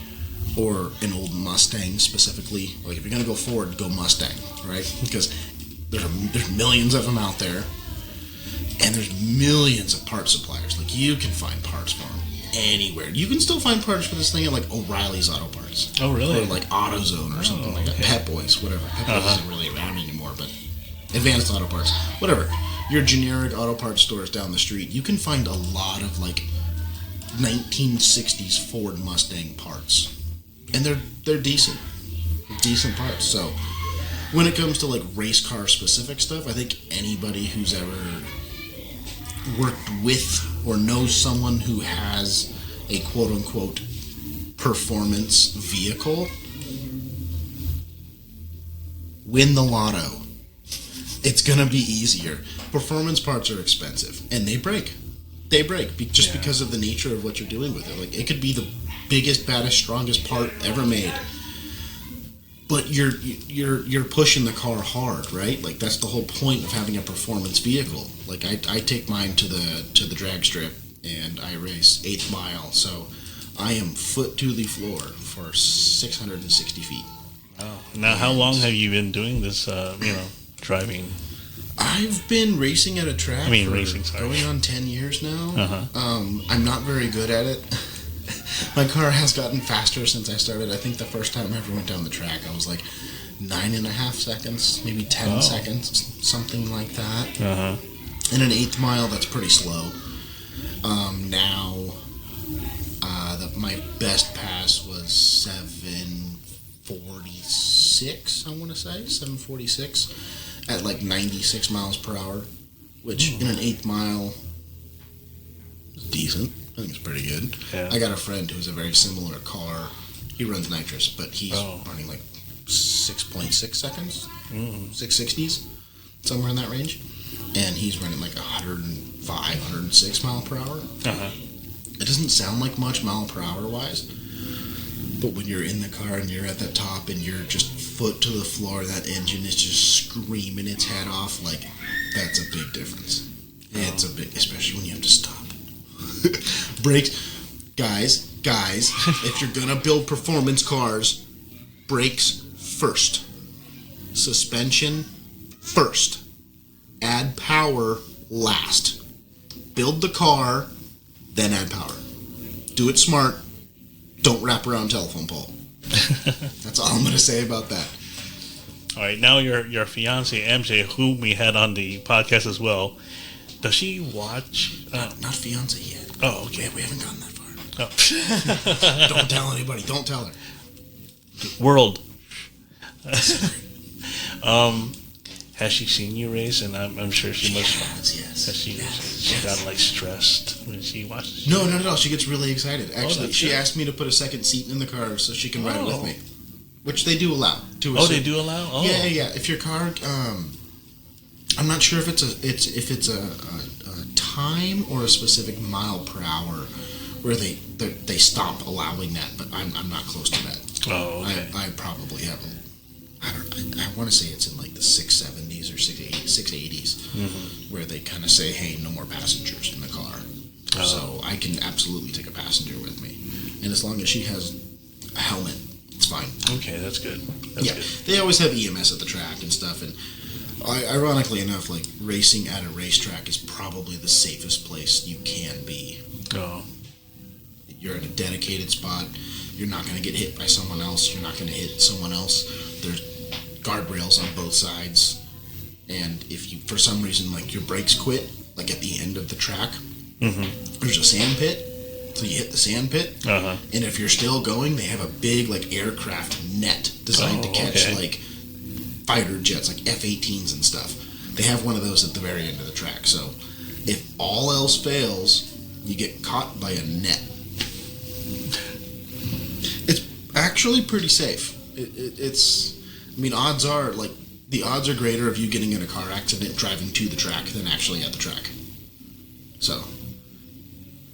or an old Mustang specifically, like if you're gonna go Ford, go Mustang, right? Because there's millions of them out there, and there's millions of part suppliers. Like you can find parts for them anywhere. You can still find parts for this thing at like O'Reilly's Auto Parts. Oh, really? Or like AutoZone or something like that. Pep Boys, whatever. Pep Boys isn't really around anymore, but Advanced Auto Parts, whatever. Your generic auto parts stores down the street, you can find a lot of like 1960s Ford Mustang parts. And they're decent parts. So when it comes to like race car specific stuff, I think anybody who's ever worked with or knows someone who has a quote-unquote performance vehicle, win the lotto. It's going to be easier. Performance parts are expensive, and they break. They break because of the nature of what you're doing with it. Like, it could be the biggest, baddest, strongest part ever made, but you're pushing the car hard, right? Like, that's the whole point of having a performance vehicle. Like, I take mine to the drag strip, and I race 8th mile, so I am foot to the floor for 660 feet. Wow. Now, how long have you been doing this, driving? I've been racing at a track going on 10 years now. Uh-huh. I'm not very good at it. My car has gotten faster since I started. I think the first time I ever went down the track, I was like 9.5 seconds, maybe 10 seconds, something like that. Uh-huh. In an 8th mile, that's pretty slow. Now, my best pass was 7:46, I want to say, 7:46 at like 96 miles per hour, which in an 8th mile is decent. I think it's pretty good. Yeah. I got a friend who's a very similar car. He runs nitrous, but he's running like 6.6 seconds, 660s, somewhere in that range. And he's running like 105, 106 mile per hour. Uh-huh. It doesn't sound like much mile per hour wise, but when you're in the car and you're at the top and you're just foot to the floor, that engine is just screaming its head off, like, that's a big difference. It's a big, especially when you have to stop. Brakes, guys, if you're gonna build performance cars, brakes first, suspension first, add power last. Build the car, then add power. Do it smart. Don't wrap around telephone pole. That's all I'm gonna say about that. All right, now your fiance MJ, whom we had on the podcast as well, does she watch? Not fiance yet. Oh, okay. We haven't gotten that far. Oh. Don't tell anybody. Don't tell her. World. Has she seen you race? And I'm sure she must. Yes. Has she got like stressed when she watches? No, not at all. She gets really excited. Actually, she good. asked me to put a second seat in the car so she can ride with me, which they do allow. They do allow. Oh. Yeah. If your car, I'm not sure if it's a time or a specific mile per hour where they stop allowing that, but I'm not close to that. Oh, okay. I probably have I want to say it's in like the 670s or 680s where they kind of say, hey, no more passengers in the car. So I can absolutely take a passenger with me, and as long as she has a helmet, it's fine. Okay, that's good. That's good. They always have EMS at the track and stuff, and ironically enough, like, racing at a racetrack is probably the safest place you can be. Oh. You're at a dedicated spot. You're not going to get hit by someone else. You're not going to hit someone else. There's guardrails on both sides. And if you, for some reason, like, your brakes quit, like at the end of the track, there's a sand pit. So you hit the sand pit. Uh-huh. And if you're still going, they have a big, like, aircraft net designed to catch, like, fighter jets, like F-18s and stuff. They have one of those at the very end of the track. So if all else fails, you get caught by a net. It's actually pretty safe. It's odds are, like, the odds are greater of you getting in a car accident driving to the track than actually at the track. So,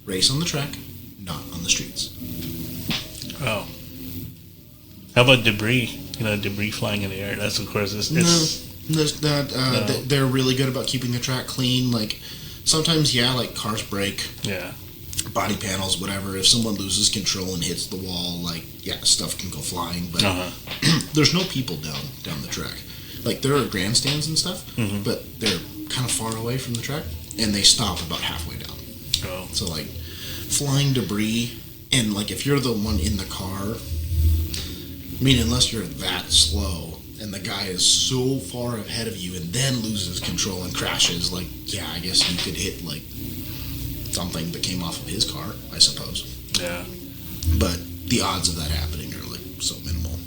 race on the track, not on the streets. Oh. How about debris? Debris flying in the air. That's, of course, it's no. They're really good about keeping the track clean. Like, sometimes, like, cars break. Yeah. Body panels, whatever. If someone loses control and hits the wall, like, stuff can go flying. But there's no people down the track. Like, there are grandstands and stuff, but they're kind of far away from the track, and they stop about halfway down. Oh. So, like, flying debris, and, like, if you're the one in the car, unless you're that slow and the guy is so far ahead of you and then loses control and crashes, like, I guess you could hit, like, something that came off of his car, I suppose. Yeah. But the odds of that happening are, like, so minimal.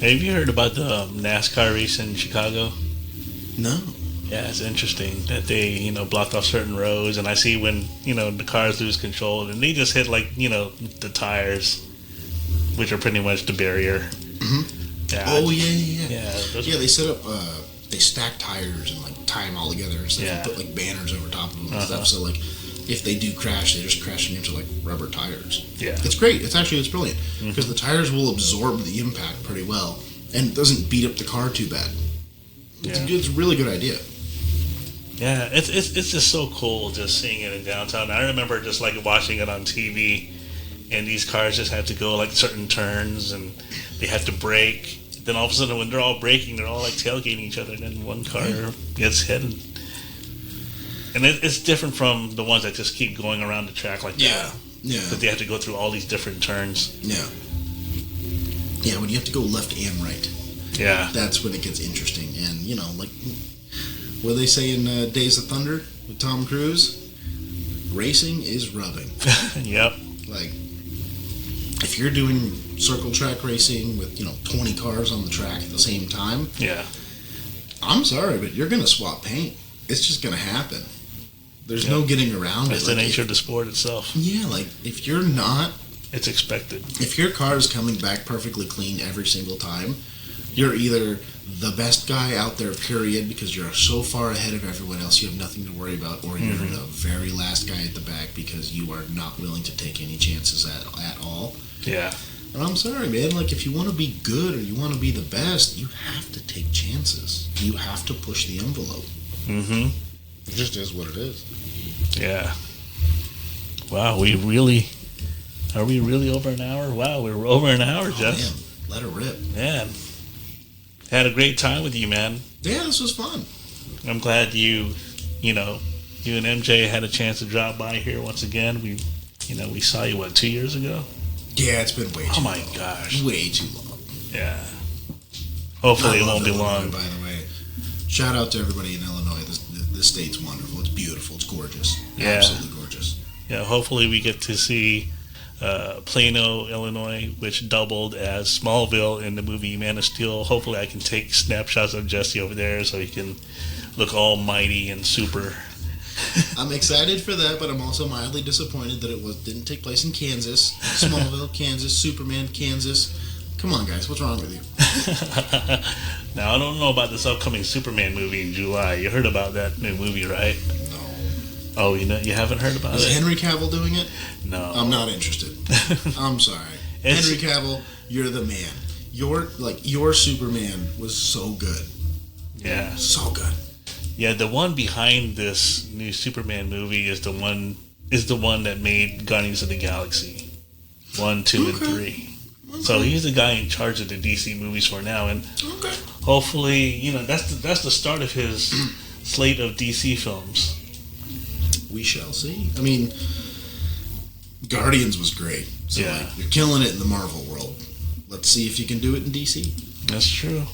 Have you heard about the NASCAR race in Chicago? No. Yeah, it's interesting that they, blocked off certain roads, and I see when, the cars lose control, and they just hit, the tires, which are pretty much the barrier. Mm-hmm. Yeah. Oh, yeah. Yeah, they set up, they stack tires and, tie them all together and stuff, and put, banners over top of them and stuff, so, if they do crash, they just crash into, rubber tires. Yeah. It's great. It's brilliant, because the tires will absorb the impact pretty well, and it doesn't beat up the car too bad. It's a really good idea. Yeah, it's just so cool just seeing it in downtown. I remember just watching it on TV, and these cars just have to go certain turns, and they have to brake. Then all of a sudden, when they're all braking, they're all tailgating each other, and then one car gets hit. And it's different from the ones that just keep going around the track like that. Yeah. Because they have to go through all these different turns. Yeah. Yeah, when you have to go left and right. Yeah. That's when it gets interesting. And, what do they say in Days of Thunder with Tom Cruise? Racing is rubbing. Yep. If you're doing circle track racing with, 20 cars on the track at the same time. Yeah. I'm sorry, but you're going to swap paint. It's just going to happen. There's no getting around it. That's the nature of the sport itself. Yeah, if you're not... It's expected. If your car is coming back perfectly clean every single time, you're either the best guy out there, period, because you're so far ahead of everyone else you have nothing to worry about, or you're the very last guy at the back because you are not willing to take any chances at all. Yeah. And I'm sorry, man. If you want to be good or you want to be the best, you have to take chances. You have to push the envelope. Mm-hmm. It just is what it is. Yeah. Wow, are we really over an hour? Wow, we're over an hour, Jeff. Man, let her rip. Man. Had a great time with you, man. Yeah, this was fun. I'm glad you and MJ had a chance to drop by here once again. We saw you, 2 years ago? Yeah, it's been way too long. Oh my gosh. Way too long. Yeah. Hopefully it won't be long. By the way, shout out to everybody in Illinois. This state's wonderful. It's beautiful. It's gorgeous. Yeah. Absolutely gorgeous. Yeah, hopefully we get to see Plano, Illinois, which doubled as Smallville in the movie Man of Steel. Hopefully I can take snapshots of Jesse over there so he can look all mighty and super. I'm excited for that, but I'm also mildly disappointed that it didn't take place in Kansas. Smallville, Kansas, Superman, Kansas. Come on, guys. What's wrong with you? Now, I don't know about this upcoming Superman movie in July. You heard about that new movie, right? No. Oh, you haven't heard about it? Is Henry Cavill doing it? No. I'm not interested. I'm sorry. Henry Cavill, you're the man. Your Superman was so good. Yeah. So good. Yeah, the one behind this new Superman movie is the one that made Guardians of the Galaxy 1, 2, and 3. Okay. So he's the guy in charge of the DC movies for now, and hopefully, that's the start of his slate of DC films. We shall see. I mean, Guardians was great. So yeah. You're killing it in the Marvel world. Let's see if you can do it in DC. That's true.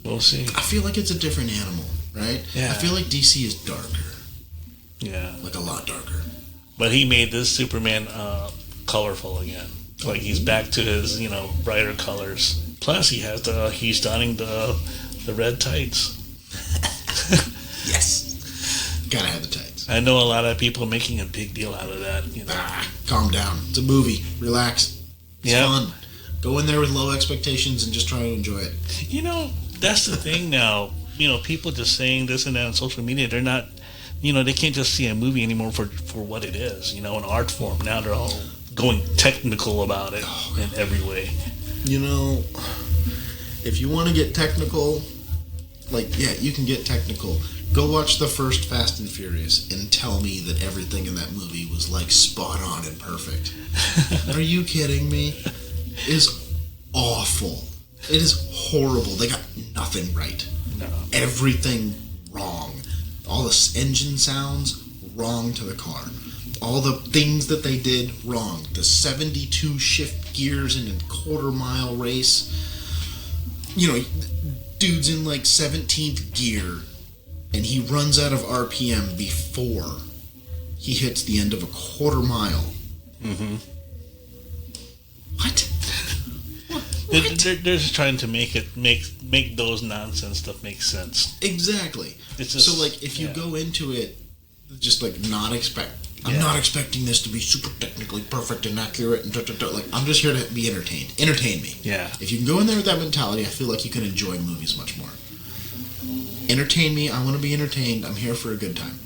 We'll see. I feel like it's a different animal, right? Yeah. I feel like DC is darker. Yeah. A lot darker. But he made this Superman colorful again. He's back to his, brighter colors. Plus, he's donning the red tights. Yes. Gotta have the tights. I know a lot of people making a big deal out of that. Calm down. It's a movie. Relax. It's fun. Go in there with low expectations and just try to enjoy it. That's the thing now. People just saying this and that on social media, they're not, they can't just see a movie anymore for what it is, an art form. Now they're all going technical about it in every way. If you want to get technical, you can get technical. Go watch the first Fast and Furious and tell me that everything in that movie was spot on and perfect. Are you kidding me? It is awful. It is horrible. They got nothing right. No. Everything wrong. All the engine sounds wrong to the car. All the things that they did wrong. The 72 shift gears in a quarter-mile race. Dude's in 17th gear, and he runs out of RPM before he hits the end of a quarter mile. Mm-hmm. What? They're just trying to make those nonsense stuff make sense. Exactly. It's just, so like if you go into it just like I'm not expecting this to be super technically perfect and accurate and like I'm just here to be entertained. Entertain me. Yeah. If you can go in there with that mentality, I feel like you can enjoy movies much more. Entertain me. I want to be entertained. I'm here for a good time.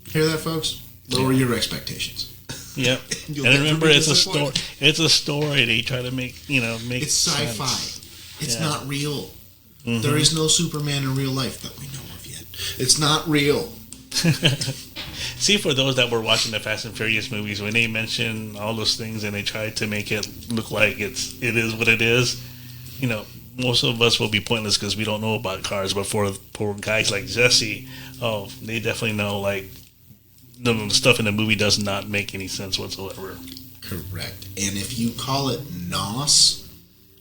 Hear that, folks? Lower your expectations. Yep. And remember, it's a story. It's a story. They try to make It's sci-fi. Sense. It's not real. Mm-hmm. There is no Superman in real life that we know of yet. It's not real. See, for those that were watching the Fast and Furious movies, when they mention all those things and they try to make it look like it is what it is, most of us will be pointless because we don't know about cars. But for guys like Jesse, they definitely know, like, the stuff in the movie does not make any sense whatsoever. Correct. And if you call it NOS,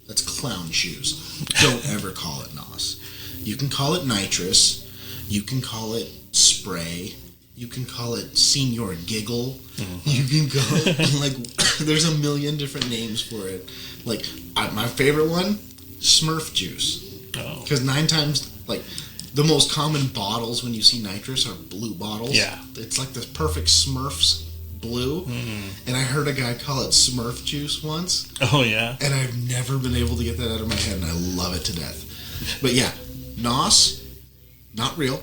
that's clown shoes. Don't ever call it NOS. You can call it nitrous. You can call it spray. You can call it Senior Giggle. Mm-hmm. You can call it, like, there's a million different names for it. Like, my favorite one, Smurf juice. Oh. Because 9 times, like, the most common bottles when you see nitrous are blue bottles. Yeah. It's like this perfect Smurfs blue. Mm-hmm. And I heard a guy call it Smurf juice once. Oh, yeah? And I've never been able to get that out of my head, and I love it to death. But yeah, NOS, not real.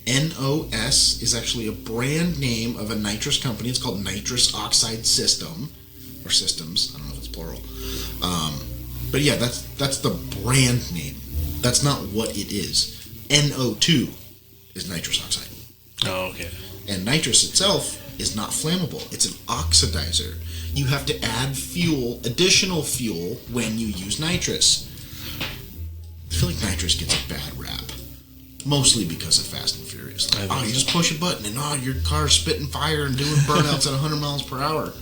NOS is actually a brand name of a nitrous company. It's called Nitrous Oxide System, or Systems. I don't know if it's plural. But yeah, that's the brand name. That's not what it is. NO2 is nitrous oxide. Oh, okay. And nitrous itself is not flammable. It's an oxidizer. You have to add additional fuel, when you use nitrous. I feel like nitrous gets a bad rap. Mostly because of Fast and Furious. Like, you just push a button and your car's spitting fire and doing burnouts at 100 miles per hour.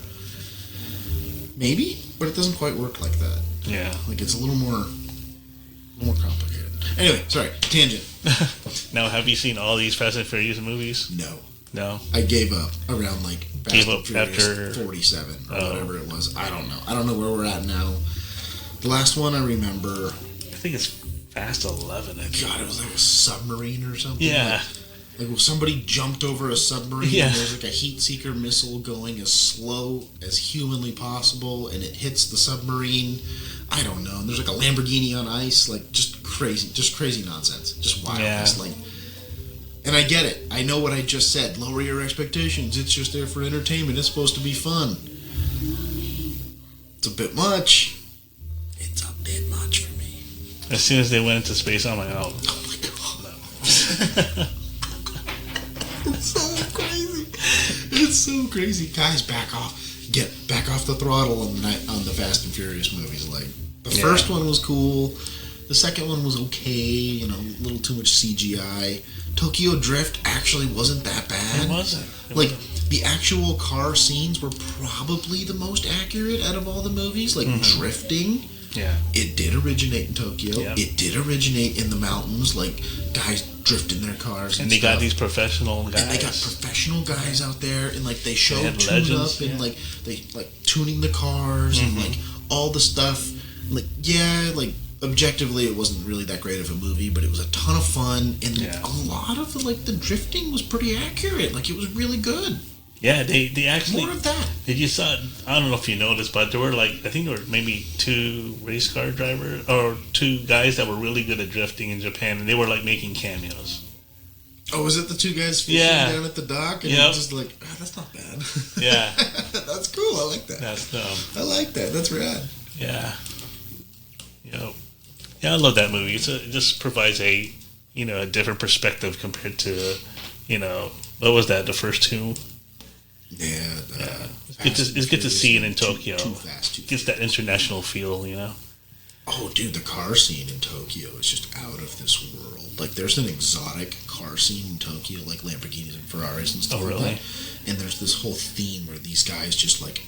Maybe, but it doesn't quite work like that. Yeah. Like, it's a little more complicated. Anyway, sorry, tangent. Now, have you seen all these Fast and Furious movies? No. I gave up around, like, Fast and Furious after 47 or whatever it was. I don't know. I don't know where we're at now. The last one I remember... I think it's Fast 11, I think. God, it was like a submarine or something. Yeah. Like well, somebody jumped over a submarine and there's like a heat seeker missile going as slow as humanly possible and it hits the submarine. I don't know. And there's like a Lamborghini on ice. Like just crazy nonsense. Just wildness. Like, and I get it. I know what I just said. Lower your expectations. It's just there for entertainment. It's supposed to be fun. It's a bit much. It's a bit much for me. As soon as they went into space, I'm like, oh my god. It's so crazy. It's so crazy. Guys, back off. Back off the throttle on the Fast and Furious movies. Like, the first one was cool. The second one was okay. A little too much CGI. Tokyo Drift actually wasn't that bad. It wasn't. The actual car scenes were probably the most accurate out of all the movies. Like, drifting. Yeah. It did originate in Tokyo. Yeah. It did originate in the mountains, like guys drifting their cars. And they got these professional guys. And they got professional guys out there, and like they show tune up and like they like tuning the cars and like all the stuff. Like objectively, it wasn't really that great of a movie, but it was a ton of fun, and a lot of the drifting was pretty accurate. Like it was really good. Yeah, they actually... More of that. Did you saw... I don't know if you noticed, but there were I think there were maybe 2 race car drivers, or 2 guys that were really good at drifting in Japan, and they were making cameos. Oh, was it the 2 guys fishing down at the dock? And just that's not bad. Yeah. That's cool. I like that. That's dumb. I like that. That's rad. Yeah. Yeah, I love that movie. It just provides a different perspective compared to, what was that, the first 2? Yeah. It's good to see it in Tokyo. Too fast. Gets that international feel, Oh, dude, the car scene in Tokyo is just out of this world. Like, there's an exotic car scene in Tokyo, like Lamborghinis and Ferraris and stuff like that. And there's this whole theme where these guys just, LED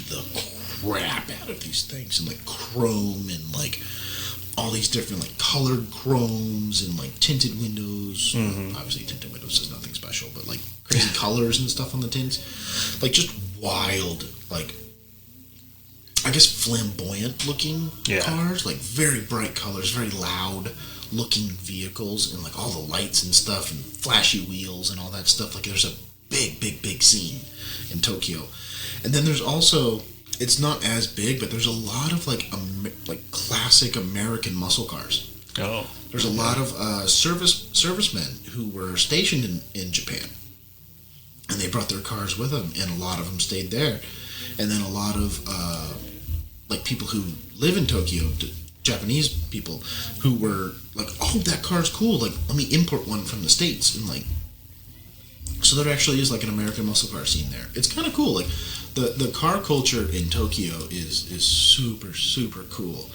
the crap out of these things and, chrome and, all these different, colored chromes and, tinted windows. Obviously, tinted windows is nothing special, but, crazy colors and stuff on the tints. Just wild, I guess, flamboyant looking cars, like very bright colors, very loud looking vehicles, and like all the lights and stuff and flashy wheels and all that stuff. Like there's a big scene in Tokyo. And then there's also, it's not as big, but there's a lot of like classic American muscle cars. Oh. There's a lot of servicemen who were stationed in Japan, and they brought their cars with them, and a lot of them stayed there. And then a lot of like people who live in Tokyo, Japanese people, who were like, oh, that car's cool, like let me import one from the States. And like, so there actually is like an American muscle car scene there. It's kind of cool. Like the car culture in Tokyo is super cool.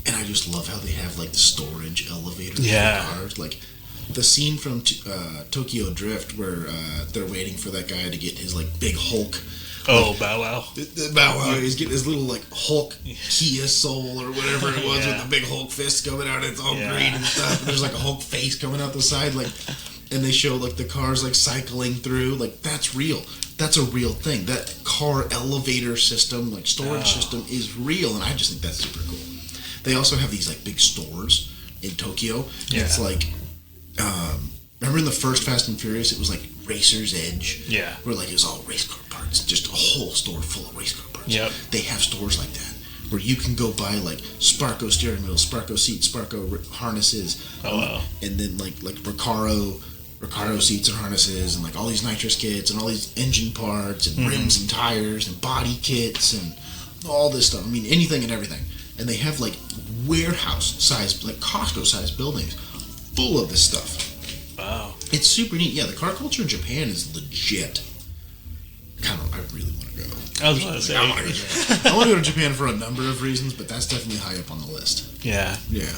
And I just love how they have like the storage elevators for cars. Like the scene from Tokyo Drift where they're waiting for that guy to get his like big Hulk. Oh, Bow Wow. Bow Wow. He's getting his little like Hulk Kia Soul or whatever it was with the big Hulk fist coming out. It's all green and stuff. And there's like a Hulk face coming out the side. Like, and they show like the cars like cycling through. Like that's real. That's a real thing. That car elevator system, like storage system, is real, and I just think that's super cool. They also have these like big stores in Tokyo. Yeah. It's like, remember in the first Fast and Furious, it was like Racer's Edge. Yeah. Where like it was all race car parts, just a whole store full of race car parts. Yep. They have stores like that where you can go buy like Sparco steering wheels, Sparco seats, Sparco harnesses. Oh wow. And then like Recaro seats and harnesses, and like all these nitrous kits and all these engine parts and rims and tires and body kits and all this stuff. I mean, anything and everything. And they have like warehouse sized, like Costco sized buildings full of this stuff. Wow. It's super neat. Yeah, the car culture in Japan is legit. I really want to go. I was going to say. I want to go to Japan. I want to go to Japan for a number of reasons, but that's definitely high up on the list. Yeah. Yeah.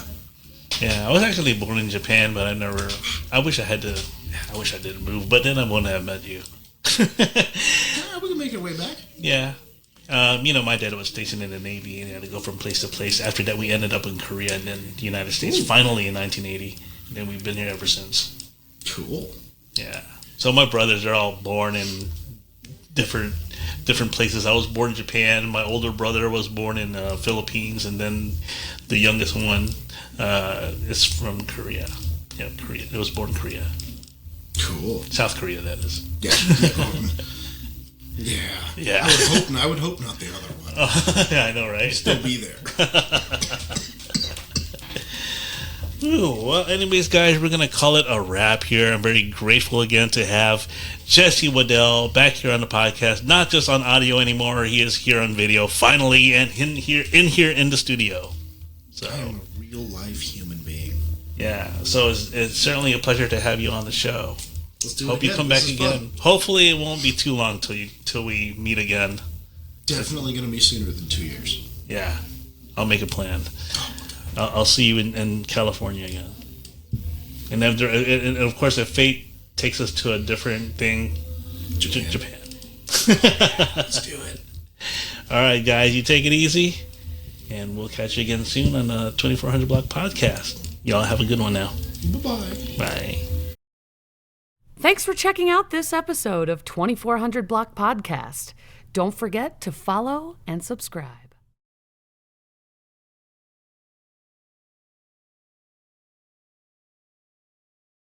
Yeah, I was actually born in Japan, but I wish I didn't move, but then I wouldn't have met you. We can make our way back. Yeah. My dad was stationed in the Navy, and he had to go from place to place. After that, we ended up in Korea and then the United States, finally in 1980. And then we've been here ever since. Cool. Yeah. So my brothers are all born in different places. I was born in Japan. My older brother was born in Philippines, and then the youngest one is from Korea. Yeah, Korea. It was born in Korea. Cool. South Korea, that is. Yeah. Yeah. I would hope not the other one. Oh, yeah, I know, right? You'd still be there. Ooh, well, anyways, guys, we're going to call it a wrap here. I'm very grateful again to have Jesse Waddell back here on the podcast, not just on audio anymore. He is here on video, finally, and in here in the studio. So I'm a real-life human being. Yeah, so it's certainly a pleasure to have you on the show. Let's do it. Hope you come back again. Fun. Hopefully, it won't be too long till we meet again. Definitely going to be sooner than 2 years. Yeah, I'll make a plan. I'll see you in California again. And then, of course, if fate takes us to a different thing, Japan. Let's do it. All right, guys, you take it easy, and we'll catch you again soon on the 2400 Block Podcast. Y'all have a good one now. Bye-bye. Bye. Thanks for checking out this episode of 2400 Block Podcast. Don't forget to follow and subscribe.